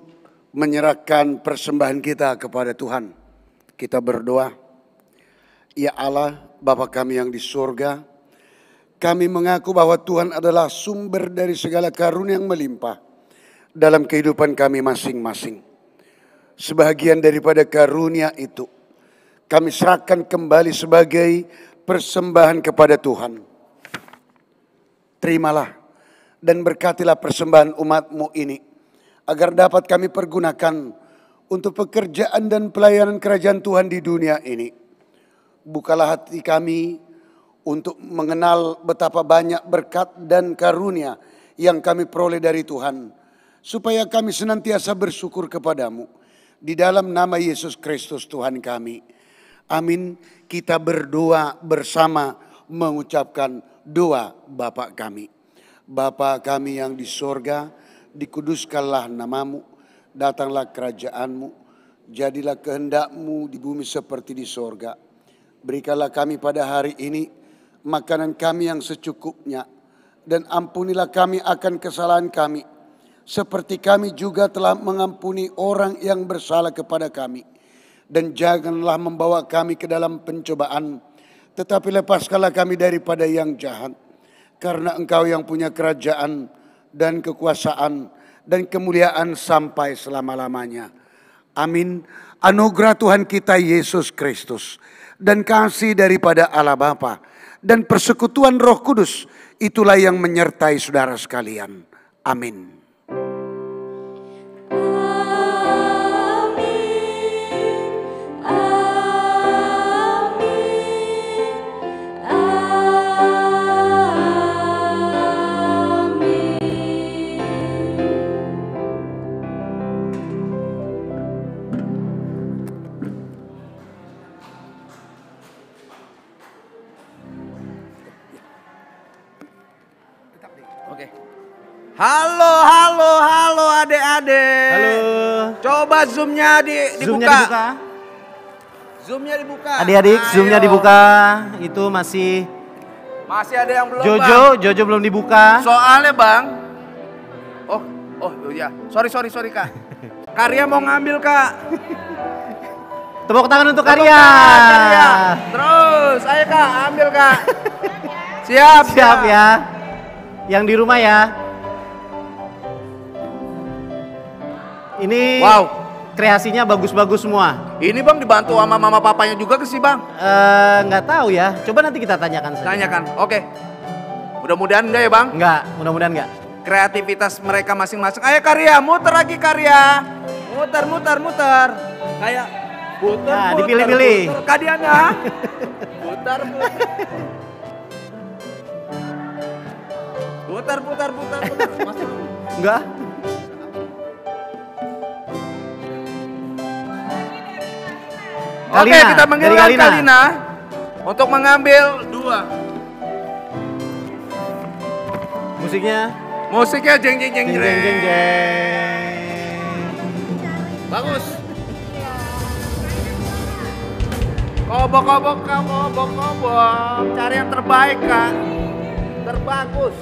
menyerahkan persembahan kita kepada Tuhan. Kita berdoa, ya Allah, Bapa kami yang di surga, kami mengaku bahwa Tuhan adalah sumber dari segala karunia yang melimpah dalam kehidupan kami masing-masing. Sebagian daripada karunia itu kami serahkan kembali sebagai persembahan kepada Tuhan. Terimalah dan berkatilah persembahan umat-Mu ini, agar dapat kami pergunakan untuk pekerjaan dan pelayanan kerajaan Tuhan di dunia ini. Bukalah hati kami untuk mengenal betapa banyak berkat dan karunia yang kami peroleh dari Tuhan, supaya kami senantiasa bersyukur kepadamu. Di dalam nama Yesus Kristus Tuhan kami. Amin. Kita berdoa bersama mengucapkan doa Bapa kami. Bapa kami yang di sorga, dikuduskanlah namamu, datanglah kerajaanmu, jadilah kehendak-Mu di bumi seperti di sorga. Berikanlah kami pada hari ini makanan kami yang secukupnya, dan ampunilah kami akan kesalahan kami, seperti kami juga telah mengampuni orang yang bersalah kepada kami. Dan janganlah membawa kami ke dalam pencobaan, tetapi lepaskanlah kami daripada yang jahat. Karena Engkau yang punya kerajaan dan kekuasaan dan kemuliaan sampai selama-lamanya. Amin. Anugerah Tuhan kita Yesus Kristus dan kasih daripada Allah Bapa dan persekutuan Roh Kudus, itulah yang menyertai saudara sekalian. Amin. Halo adik-adik. Halo. Coba zoomnya dibuka. Zoomnya dibuka. Adik-adik, zoomnya dibuka. Itu masih ada yang belum, Jojo belum dibuka. Soalnya Bang. Oh ya. Sorry Kak. Karya mau ngambil Kak. Tepuk tangan untuk Karya. Terus, ayo Kak, ambil Kak. Siap ya. Yang di rumah ya. Ini kreasinya bagus-bagus semua. Ini Bang dibantu sama mama papanya juga ke sih Bang? Nggak tahu ya. Coba nanti kita tanyakan saja. Tanyakan, oke. Mudah-mudahan enggak ya Bang? Enggak, mudah-mudahan enggak. Kreativitas mereka masing-masing. Ayo Karya, muter lagi Karya. Muter. Kayak puter. Nah, dipilih-pilih. Kak Diana. Putar. Enggak. Oke, kita manggil Kalina untuk mengambil 2. Musiknya jeng. Bagus. Kobok. Cari yang terbaik Kak. Terbagus.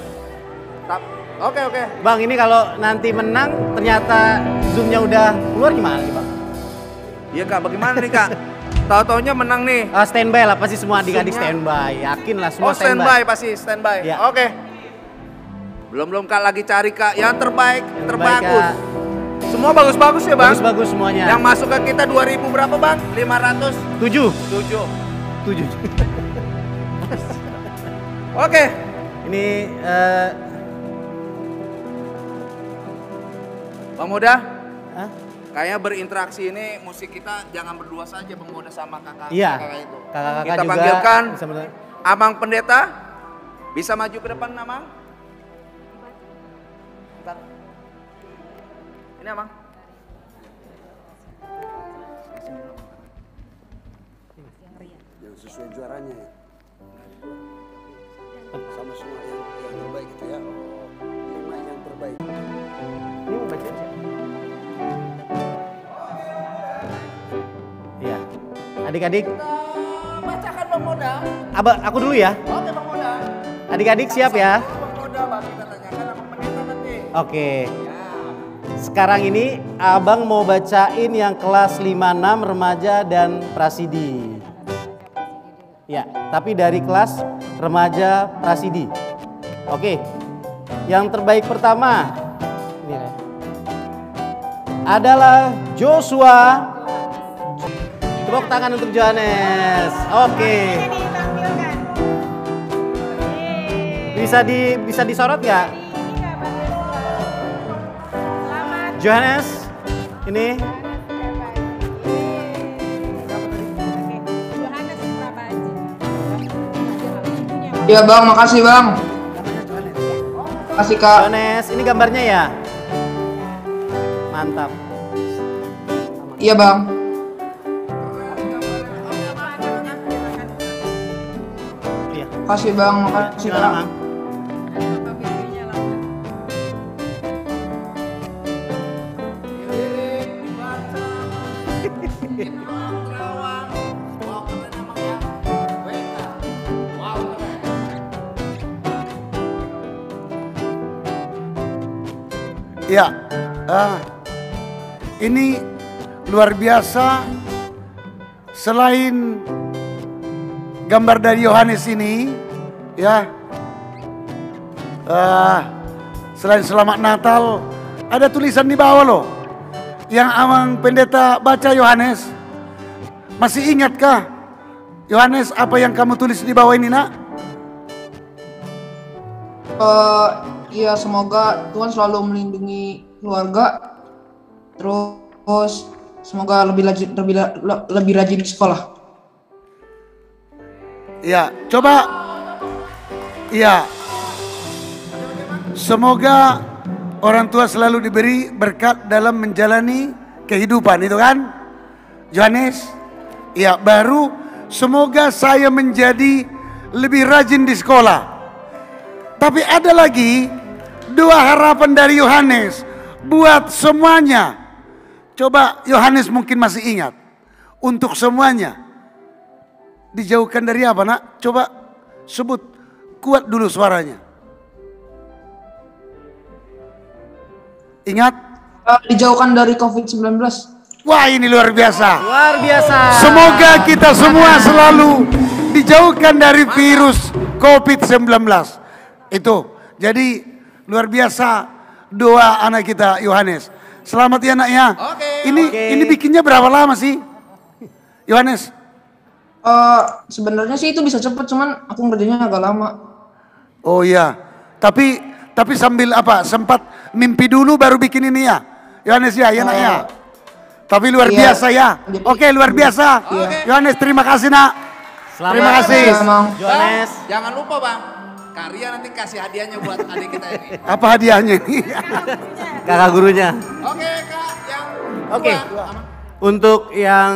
Oke. Bang, ini kalau nanti menang ternyata zoomnya udah keluar gimana nih Bang? Iya Kak, bagaimana nih Kak? Tahu-taunya menang nih. Standby lah, pasti semua adik-adik standby. Yakin lah semua standby. Pasti standby. Ya. Oke. Belum Kak, lagi cari Kak yang terbaik, terbagus. Kak. Semua bagus-bagus ya Bang? Bagus semuanya. Yang masuk ke kita 2000 berapa Bang? 500? 7. Oke. Ini Bang Moda? Kayaknya berinteraksi ini musik kita jangan berdua saja Bang Moda sama kakak itu. Kakak-kakak kita juga panggilkan Amang Pendeta. Bisa maju ke depan Amang? Bentar. Ini Amang. Yang sesuai juaranya ya. Sama semua yang terbaik itu ya. 5 yang terbaik. Ini mau baca aja. Iya. Adik-adik. Bacakan Bang Moda. Aku dulu ya. Oke Bang Moda. Adik-adik siap ya. Bang Moda, Bang kita tanyakan Amang Pendeta Oke. Sekarang ini abang mau bacain yang kelas 5-6 remaja dan prasidi. Ya, tapi dari kelas remaja prasidi. Oke. Yang terbaik pertama ini adalah Joshua. Tepuk tangan untuk Johannes. Oke. Bisa disorot nggak? Johannes, ini. Iya bang, makasih bang. Makasih kak. Johannes, ini gambarnya ya. Mantap. Iya bang. Makasih bang, makasih bang. Ya, ini luar biasa. Selain gambar dari Yohanes ini, ya, selain selamat Natal, ada tulisan di bawah loh, yang Amang Pendeta baca. Yohanes, masih ingatkah Yohanes apa yang kamu tulis di bawah ini, nak? Iya, semoga Tuhan selalu melindungi keluarga. Terus semoga lebih rajin di sekolah. Ya, coba. Ya. Semoga orang tua selalu diberi berkat dalam menjalani kehidupan, itu kan? Yohanes. Ya, baru semoga saya menjadi lebih rajin di sekolah. Tapi ada lagi 2 harapan dari Yohanes buat semuanya. Coba Yohanes mungkin masih ingat. Untuk semuanya. Dijauhkan dari apa, nak? Coba sebut kuat dulu suaranya. Ingat? Dijauhkan dari COVID-19. Wah, ini luar biasa. Luar biasa. Semoga kita semua selalu dijauhkan dari virus COVID-19. Itu. Jadi luar biasa doa anak kita Yohanes. Selamat ya, nak ya. Ini bikinnya berapa lama sih, Yohanes? Sebenarnya sih itu bisa cepet, cuman aku ngerjainnya agak lama. Oh iya. Tapi sambil apa? Sempat mimpi dulu baru bikin ini ya, Yohanes ya, ya nak ya. Tapi luar biasa ya. Oke, luar biasa. Yohanes, terima kasih nak. Terima kasih. Yohanes. Jangan lupa bang, Karya nanti kasih hadiahnya buat adik kita ini. Apa hadiahnya ini? Kakak gurunya. Oke kak, yang Oke. Untuk yang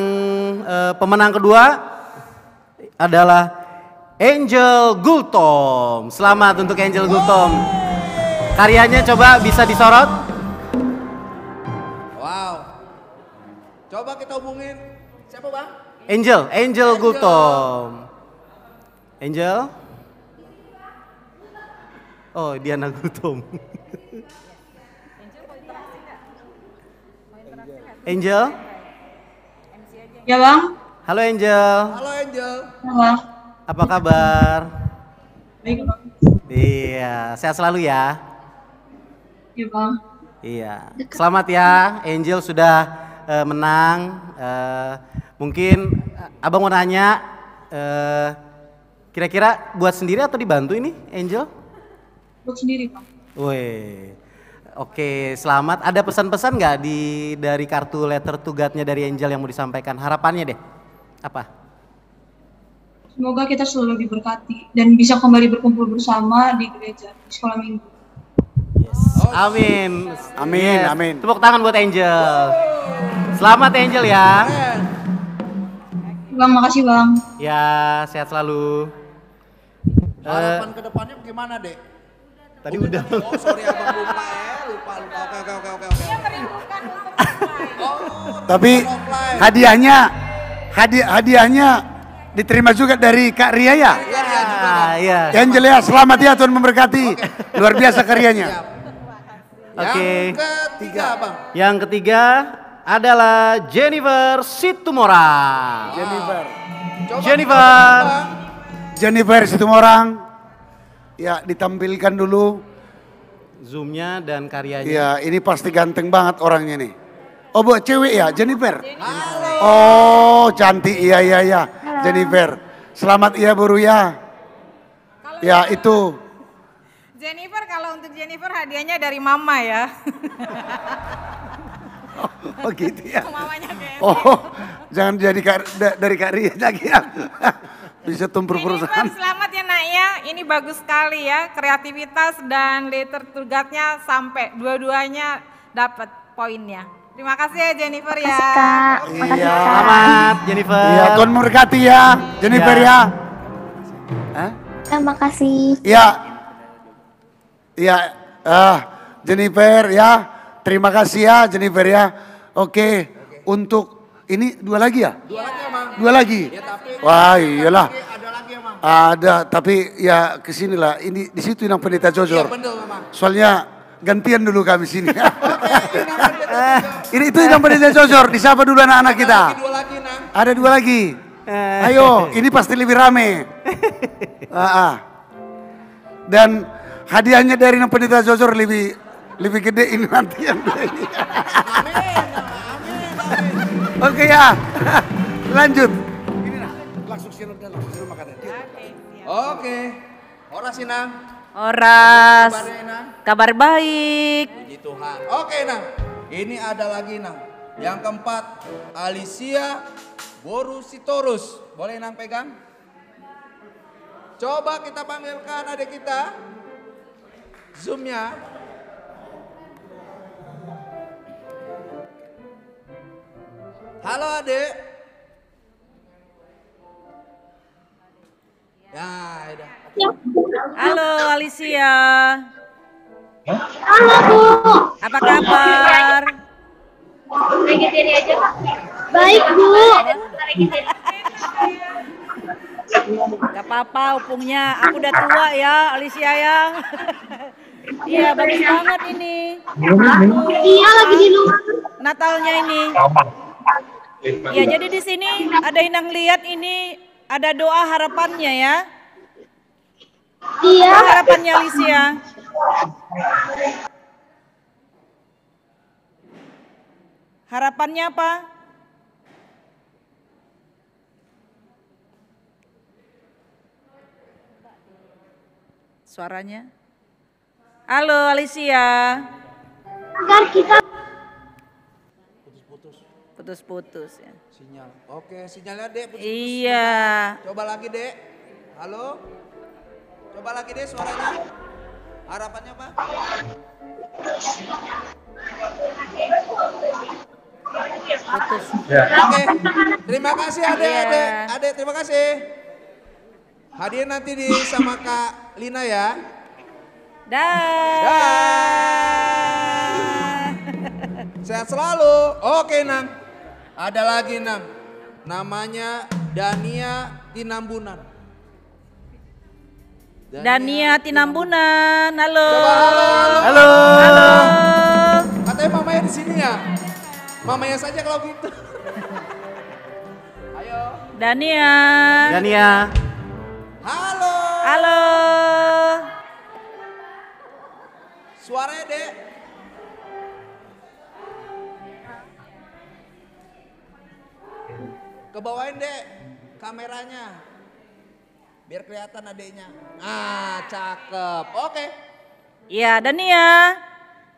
pemenang kedua adalah Angel Gultom. Selamat untuk Angel Gultom. Karyanya coba bisa disorot. Wow. Coba kita hubungin siapa bang? Angel Gultom. Angel. Oh, Diana Gultom. Angel? Ya bang. Halo Angel. Halo Angel. Halo. Apa kabar? Baik bang. Iya, sehat selalu ya. Iya bang. Iya. Selamat ya, Angel sudah menang. Mungkin abang mau nanya, kira-kira buat sendiri atau dibantu ini, Angel? Buat sendiri bang. Wih. Oke, selamat. Ada pesan-pesan nggak dari kartu letter to God-nya dari Angel yang mau disampaikan? Harapannya deh, apa? Semoga kita selalu diberkati dan bisa kembali berkumpul bersama di gereja, di sekolah minggu. Amin. Amin, amin. Tepuk tangan buat Angel. Selamat Angel ya. Bang, makasih bang. Ya, sehat selalu. Harapan kedepannya gimana dek? Tadi udah. Oh sorry abang lupa ya, lupa. Oke. Tapi hadiahnya diterima juga dari Kak Ria ya? Iya. Angel ya, selamat ya, Tuhan memberkati. Luar biasa karyanya. Oke. Yang ketiga, Bang. Yang ketiga adalah Jennifer Situmorang. Jennifer. Jennifer. Jennifer Situmorang. Ya, ditampilkan dulu. Zoom-nya dan karyanya. Ya, ini pasti ganteng banget orangnya nih. Oh, buat cewek ya, Jennifer. Oh, cantik. Iya. Jennifer. Selamat ya, Buru ya. Ya, itu. Jennifer, kalau untuk Jennifer hadiahnya dari mama ya. Oh, gitu ya. Mamanya kayak Oh, jangan jadi dari Kak Ria lagi ya. Bisa tumpur perusahaan. Jennifer, selamat ya nak ya. Ini bagus sekali ya. Kreativitas dan letter to God-nya sampai dua-duanya dapat poinnya. Terima kasih ya Jennifer ya. Makasih, Kak. Makasih, Iya. Kak. Selamat Jennifer. Iya, Tuhan memberkati ya, Jennifer ya. Hah? Terima kasih. Ya. Ya, Jennifer ya. Terima kasih ya Jennifer ya. Oke, untuk ini dua lagi ya? Dua lagi. Wah, iyalah. Ada, tapi ya kesinilah. Ini di situ yang pendeta Jojor. Soalnya gantian dulu kami sini. Ini itu yang pendeta Jojor. Disapa dulu anak-anak kita. Ada dua lagi. Ayo, ini pasti lebih rame. Dan hadiahnya dari yang pendeta Jojor lebih gede ini nanti yang dua ini. Oke ya, lanjut. Langsung makan. Oke. Ora Sinang. Oras. Kabar baik. Puji Tuhan. Oke, Nang. Ini ada lagi, Nang. Yang keempat, Alicia Borusitorus. Boleh Nang pegang? Coba kita panggilkan adik kita. Zoom-nya. Halo adik. Ya, udah. Halo Alicia. Halo, Bu. Apa kabar? Baik, Bu. Gak apa-apa upungnya. Aku udah tua ya Alicia yang. Iya bagus banget ini. Iya, lagi di luar. Natalnya ini. Ya jadi di sini ada Inang lihat ini ada doa harapannya ya. Iya. Apa harapannya Alicia? Harapannya apa? Suaranya? Halo Alicia. Agar kita putus-putus ya. Sinyal. Oke, sinyalnya Dek. Putus-putus. Iya. Coba lagi Dek. Halo. Coba lagi Dek suaranya. Harapannya apa? Putus. Oke. Terima kasih Ade, Iya. Ade. Ade, terima kasih. Hadiah nanti di sama Kak Lina ya. Dah. Sehat selalu. Oke, Nang. Ada lagi, Nang. Namanya Dania Tinambunan. Dania Tinambunan. Halo. Coba halo. Halo. Halo. Katanya mamanya di sini ya. Mamanya saja kalau gitu. Ayo. Dania. Dania. Halo. Halo. Suaranya, Dek. Kebawain, Dek, kameranya. Biar kelihatan adeknya. Ah, cakep. Oke. Iya, Dania.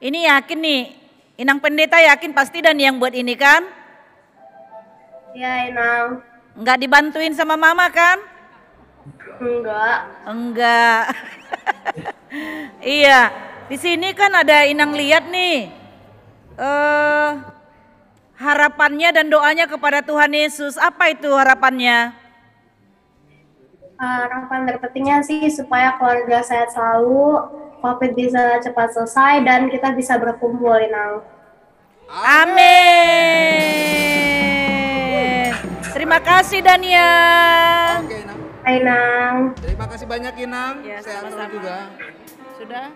Ini yakin nih. Inang pendeta yakin pasti Dania yang buat ini kan? Iya, Inang. Enggak dibantuin sama mama kan? Enggak. Enggak. Iya. Di sini kan ada Inang lihat nih. Harapannya dan doanya kepada Tuhan Yesus. Apa itu harapannya? Harapan terpentingnya sih supaya keluarga sehat selalu, COVID bisa cepat selesai, dan kita bisa berkumpul, Inang. Amin. Terima kasih Dania. Oke, Nang. Hai, Inang. Terima kasih banyak, Inang. Ya, Sehat sama-sama. terus juga. Sudah?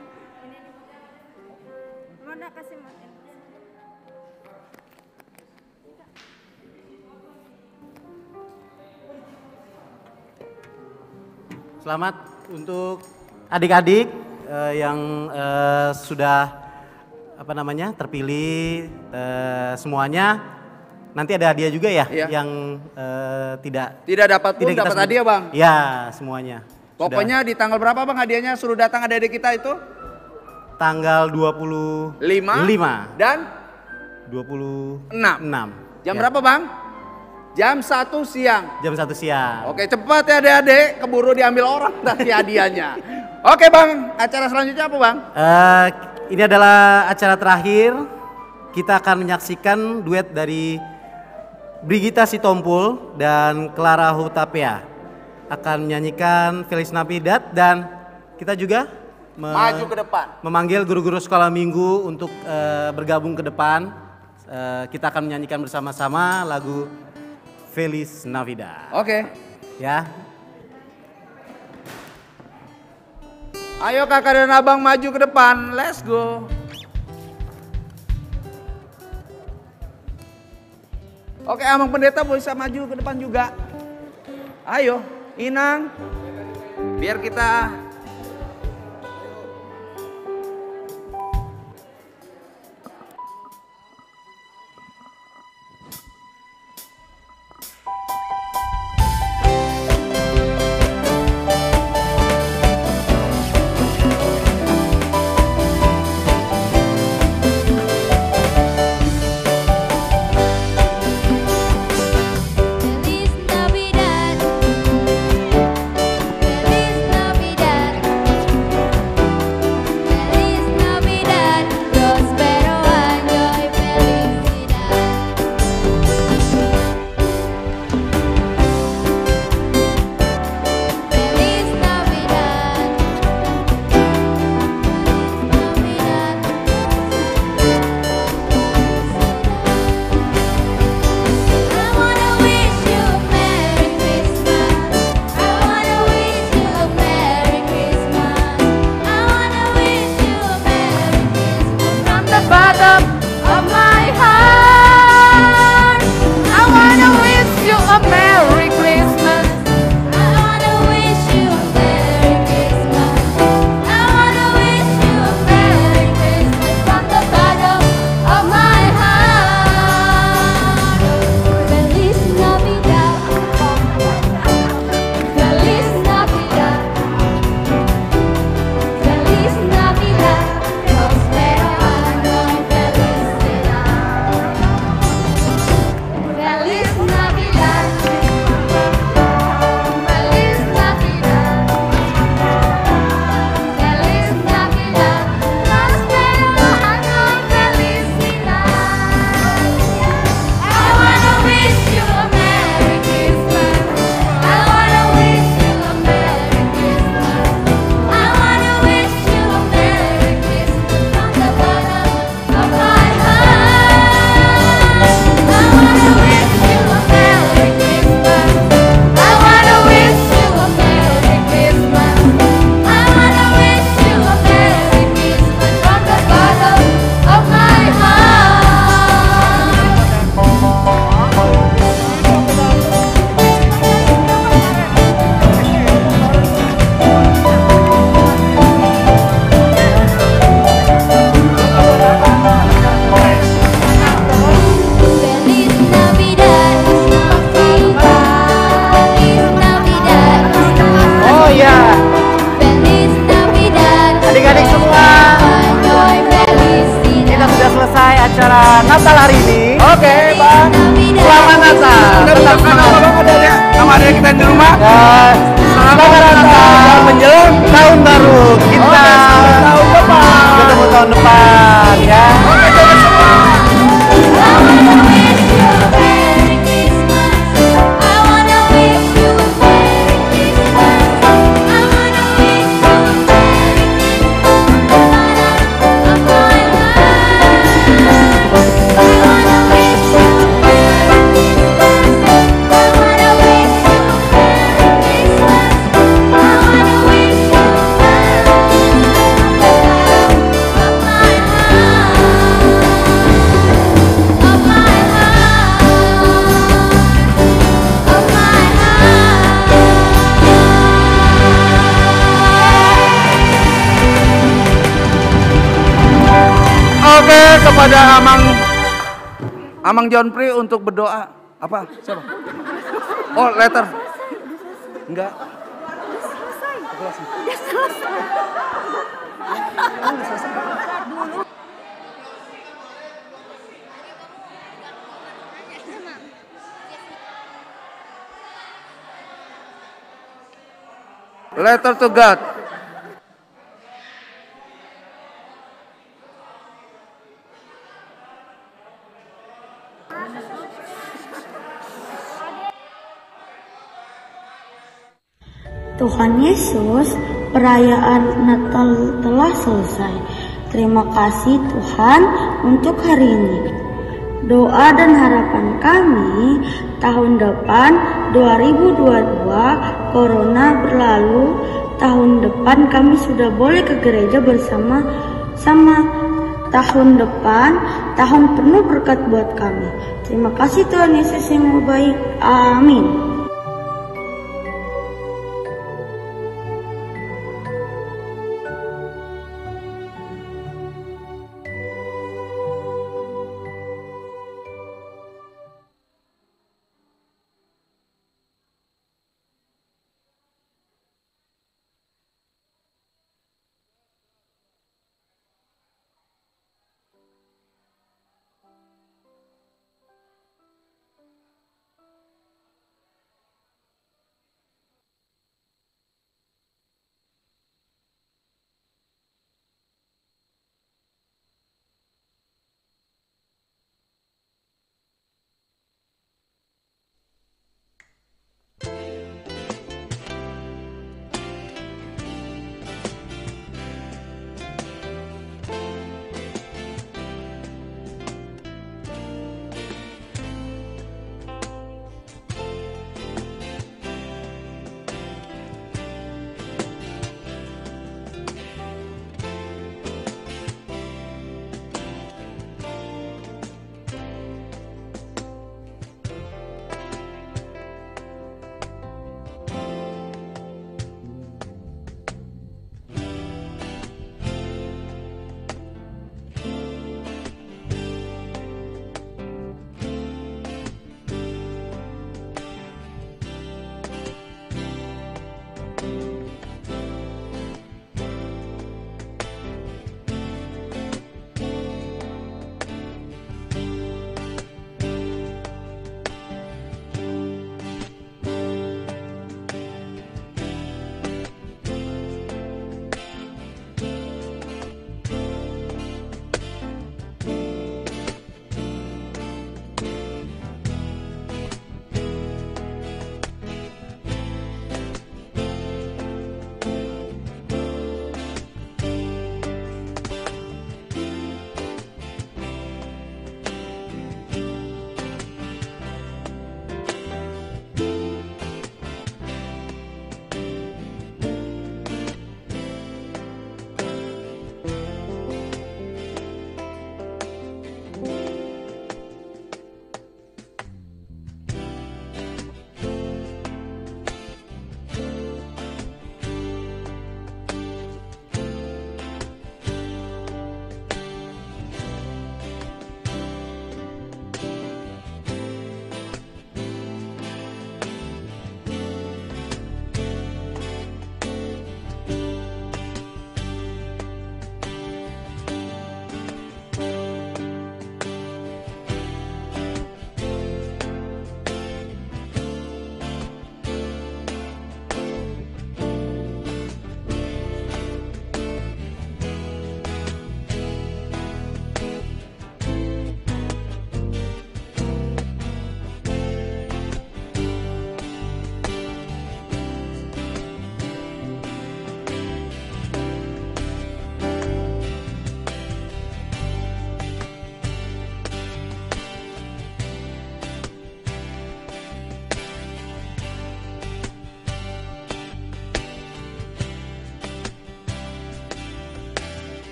Mona kasih makan. Selamat untuk adik-adik yang sudah terpilih semuanya. Nanti ada hadiah juga ya, Iya. yang tidak dapat pun kita dapat sebut. hadiah, Bang. Ya, semuanya. Pokoknya di tanggal berapa Bang hadiahnya suruh datang adik-adik kita itu? Tanggal 25 dan 26. Jam Ya. berapa Bang? Jam 1 siang. Jam 1 siang. Oke, cepat ya adik-adik, keburu diambil orang nanti hadiahnya. Oke Bang, acara selanjutnya apa Bang? Ini adalah acara terakhir. Kita akan menyaksikan duet dari Brigita Sitompul dan Clara Hutapea. Akan menyanyikan Feliz Navidad dan kita juga Maju ke depan. memanggil guru-guru sekolah minggu untuk bergabung ke depan. Kita akan menyanyikan bersama-sama lagu Feliz Navidad. Oke. Ya. Ayo kakak dan abang maju ke depan, let's go. Oke, abang pendeta bisa maju ke depan juga. Ayo, Inang. Biar kita Feliz Navidad, Feliz Navidad, Feliz Navidad, próspero año y felicidad. Feliz Navidad, I wanna wish you a Merry Christmas. I wanna wish you a Merry Christmas. I wanna wish you a Merry Christmas from the bottom of my heart. I wanna wish you a Merry Christmas. I wanna wish you a Merry Christmas. I wanna wish you a Merry Christmas from the bottom of my heart. Feliz Navidad, Feliz Navidad, Feliz Navidad, próspero año y felicidad. Feliz Navidad, Feliz Navidad, Feliz Navidad, próspero año y felicidad. I wanna wish you a Merry Christmas. I wanna wish you a Merry Christmas. I wanna wish you a Merry Christmas from the bottom of my heart. I wanna wish you a Merry Christmas. I wanna wish you a Merry Christmas. I wanna wish you a Merry Christmas from the bottom of my Feliz Navidad, Feliz Navidad. Oh ya. Feliz Navidad. Adik-adik semua. Año y felicidad. Kita sudah selesai acara Natal hari ini. Oke, Bang. Selamat Natal. Tetap semangat. Sama adik kita di rumah. Dan selamat Natal dan menjelang tahun baru. Kita tahun depan. ketemu tahun depan ya. I wanna wish you kepada Amang John Pri untuk berdoa. Apa? Siapa? Oh, letter. Enggak. Letter to God. Tuhan Yesus, perayaan Natal telah selesai. Terima kasih Tuhan untuk hari ini. Doa dan harapan kami tahun depan 2022 Corona berlalu, tahun depan kami sudah boleh ke gereja bersama-sama. Tahun depan tahun penuh berkat buat kami. Terima kasih Tuhan Yesus yang baik. Amin.